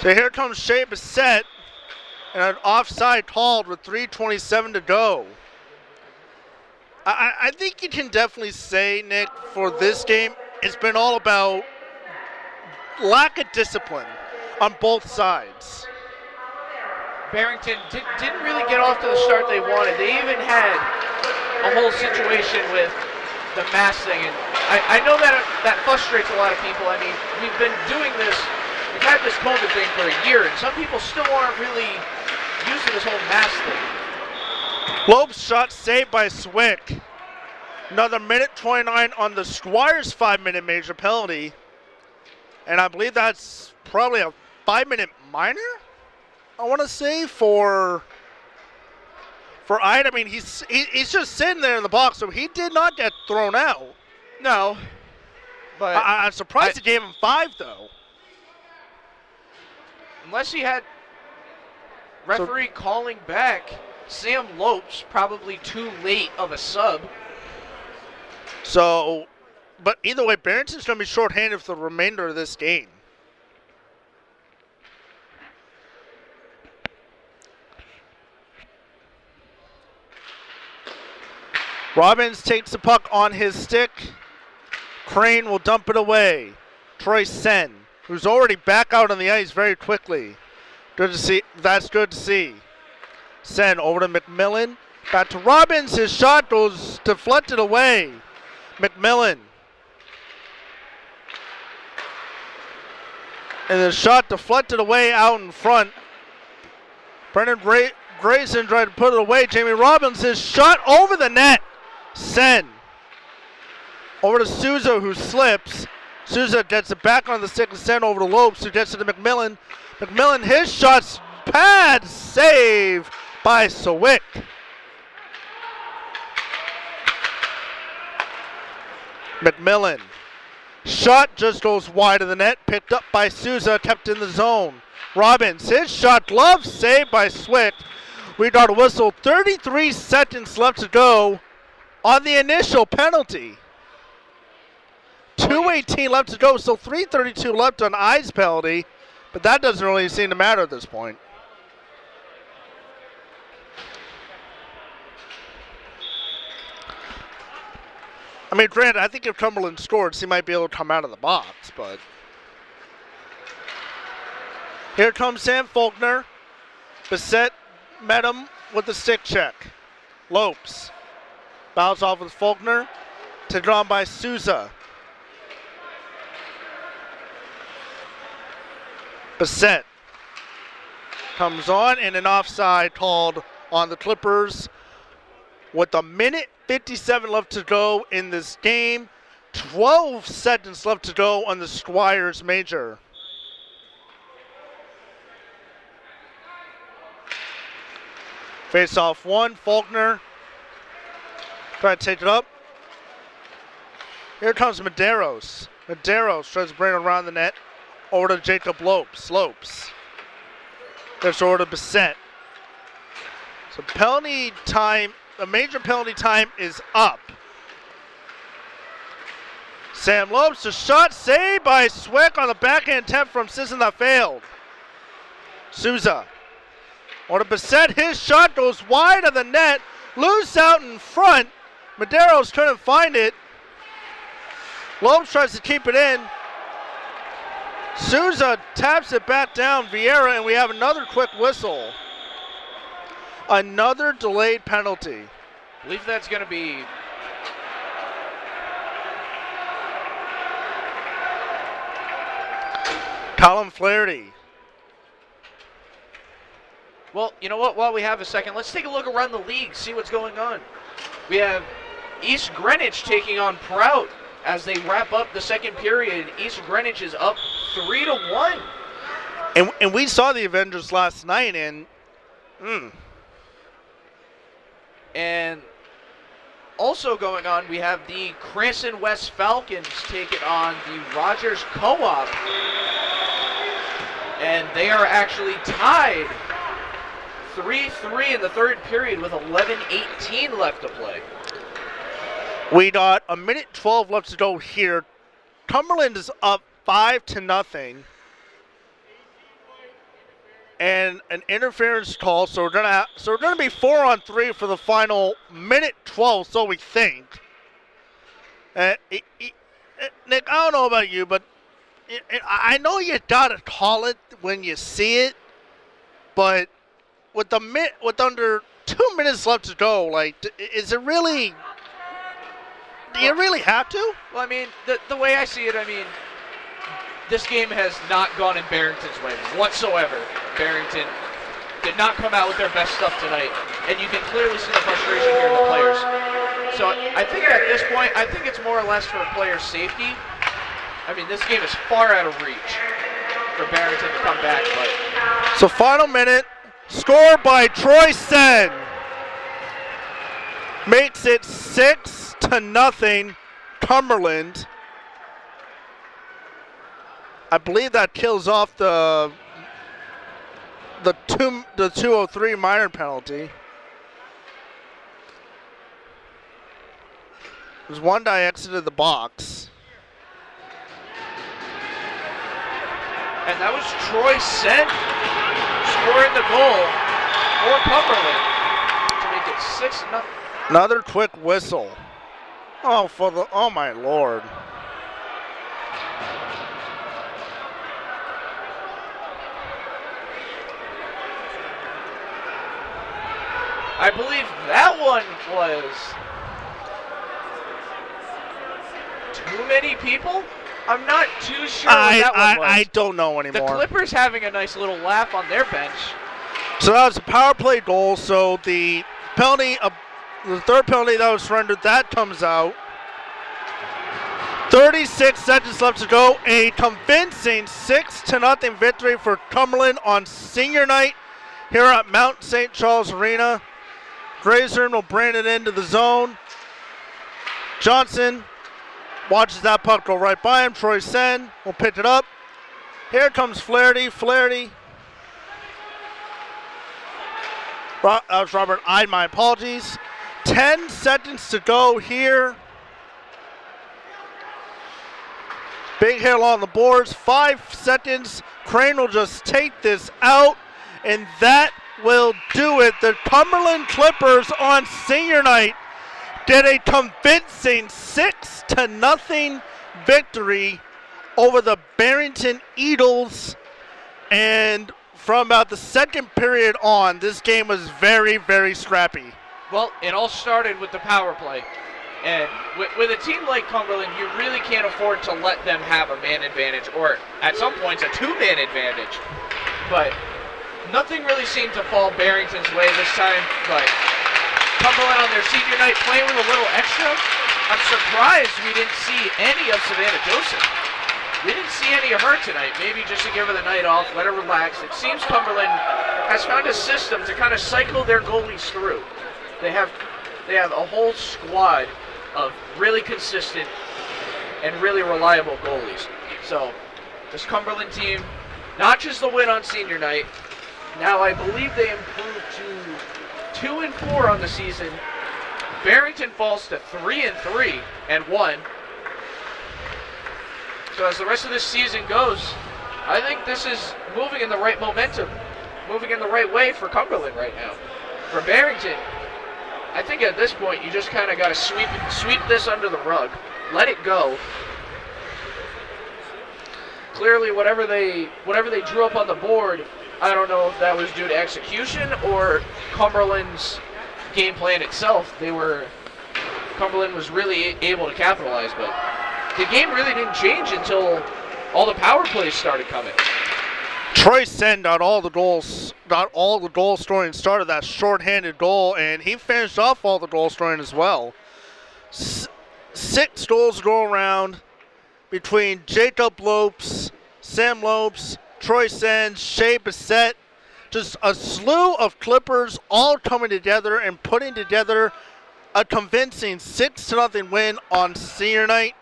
So here comes Shea Bissett, and an offside called with 3:27 to go. I think you can definitely say, Nick, for this game, it's been all about lack of discipline on both sides. Barrington didn't really get off to the start they wanted. They even had a whole situation with the mask thing, and I know that frustrates a lot of people. I mean, we've been doing this, we've had this COVID thing for a year, and some people still aren't really used to this whole mask thing. Lopes shot saved by Swick. Another minute 29 on the Squires 5-minute major penalty. And I believe that's probably a 5-minute minor, I want to say, for Ida. I mean, he's just sitting there in the box, so he did not get thrown out. No. But I'm surprised he gave him 5, though. Unless he had referee calling back Sam Lopes, probably too late of a sub. So, but either way, Barrington's going to be shorthanded for the remainder of this game. Robbins takes the puck on his stick. Crane will dump it away. Troy Sen, who's already back out on the ice very quickly. Good to see. That's good to see. Sen over to Mcmillan. Back to Robbins. His shot goes deflected away. Mcmillan. And the shot deflected away out in front. Brendan Grayson tried to put it away. Jamie Robbins, his shot over the net. Sen. Over to Souza, who slips. Souza gets it back on the stick and Sen over to Lopes, who gets it to Mcmillan. Mcmillan, his shot's pad save by Sawick. Mcmillan. Shot just goes wide of the net, picked up by Souza, kept in the zone. Robbins, his shot, glove saved by Swick. We got a whistle, 33 seconds left to go on the initial penalty. 2:18 left to go, so 3:32 left on I's penalty, but that doesn't really seem to matter at this point. I mean, granted, I think if Cumberland scored, he might be able to come out of the box, but... Here comes Sam Faulkner. Bissett met him with the stick check. Lopes. Bounce off with Faulkner. Taken on by Souza. Bissett comes on, and an offside called on the Clippers. With a minute 57 left to go in this game. 12 seconds left to go on the Squires major. Face off one, Faulkner. Trying to take it up. Here comes Medeiros. Medeiros tries to bring it around the net. Over to Jacob Lopes. Lopes. There's over to Bissett. So penalty time, the major penalty time is up. Sam Lopes, a shot saved by Swick on the backhand attempt from Sisson that failed. Souza. Over to Bissett, his shot goes wide of the net. Loose out in front. Medeiros couldn't find it. Lopes tries to keep it in. Souza taps it back down, Vieira, and we have another quick whistle. Another delayed penalty. I believe that's going to be... Colin Flaherty. Well, you know what? While we have a second, let's take a look around the league, see what's going on. We have East Greenwich taking on Prout as they wrap up the second period. East Greenwich is up 3-1. And we saw the Avengers last night, and And also going on, we have the Cranston West Falcons taking on the Rogers Co-op. And they are actually tied 3-3 in the third period with 11:18 left to play. we got a minute 12 left to go here. Cumberland is up 5-0. and an interference call. So we're gonna be 4-on-3 for the final minute 12. So we think. Nick, I don't know about you, but I know you gotta call it when you see it, but with under 2 minutes left to go, like, is it really? Do you really have to? Well, I mean, the way I see it, I mean, this game has not gone in Barrington's way whatsoever. Barrington did not come out with their best stuff tonight, and you can clearly see the frustration here in the players. So I think at this point, I think it's more or less for player safety. I mean, this game is far out of reach for Barrington to come back. But so final minute, scored by Troy Sen. Makes it 6-0 Cumberland. I believe that kills off the 203 minor penalty. There's one guy exited the box. And that was Troy Sen scoring the goal for Cumberland to make it 6-0. Another quick whistle. Oh my Lord. I believe that one was too many people. I'm not too sure what that one was. I don't know anymore. The Clippers having a nice little laugh on their bench. So that was a power play goal. So the penalty, the third penalty that was surrendered, that comes out. 36 seconds left to go. A convincing 6-0 victory for Cumberland on senior night here at Mount St. Charles Arena. Grazer will bring it into the zone. Johnson watches that puck go right by him. Troy Sen will pick it up. Here comes Flaherty. That was Robert Ide, my apologies. 10 seconds to go here. Big hit along the boards. 5 seconds. Crane will just take this out, and that will do it. The Cumberland Clippers on senior night get a convincing 6-0 victory over the Barrington Eagles. And from about the second period on, this game was very, very scrappy. Well, it all started with the power play. And with a team like Cumberland, you really can't afford to let them have a man advantage, or at some points a two-man advantage. But nothing really seemed to fall Barrington's way this time. But Cumberland on their senior night playing with a little extra. I'm surprised we didn't see any of Savannah Joseph. We didn't see any of her tonight. Maybe just to give her the night off, let her relax. It seems Cumberland has found a system to kind of cycle their goalies through. They have a whole squad of really consistent and really reliable goalies. So this Cumberland team notches the win on senior night. Now I believe they improved to 2-4 on the season. Barrington falls to 3-3 and 1. So as the rest of this season goes, I think this is moving in the right momentum, moving in the right way for Cumberland right now. For Barrington, I think at this point you just kind of got to sweep this under the rug, let it go. Clearly, whatever they drew up on the board, I don't know if that was due to execution or Cumberland's game plan itself. Cumberland was really able to capitalize, but the game really didn't change until all the power plays started coming. Troy Sen got all the goal scoring, started that shorthanded goal, and he finished off all the goal scoring as well. 6 goals go around between Jacob Lopes, Sam Lopes, Troy Sen, Shea Bissett. Just a slew of Clippers all coming together and putting together a convincing 6-0 win on senior night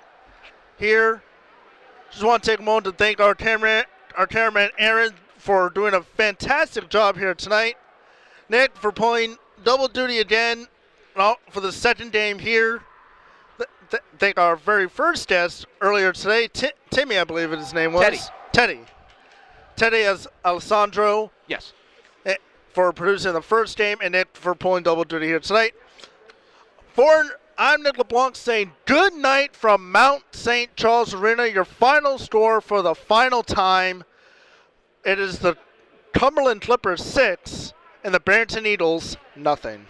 here. Just want to take a moment to thank our cameraman Aaron for doing a fantastic job here tonight. Nick for pulling double duty again for the second game here. Thank our very first guest earlier today, Timmy, I believe his name was. Teddy as Alessandro. Yep. Yes. For producing the first game and Nick for pulling double duty here tonight. I'm Nick LeBlanc saying good night from Mount St. Charles Arena. Your final score for the final time. It is the Cumberland Clippers 6 and the Barrington Eagles nothing.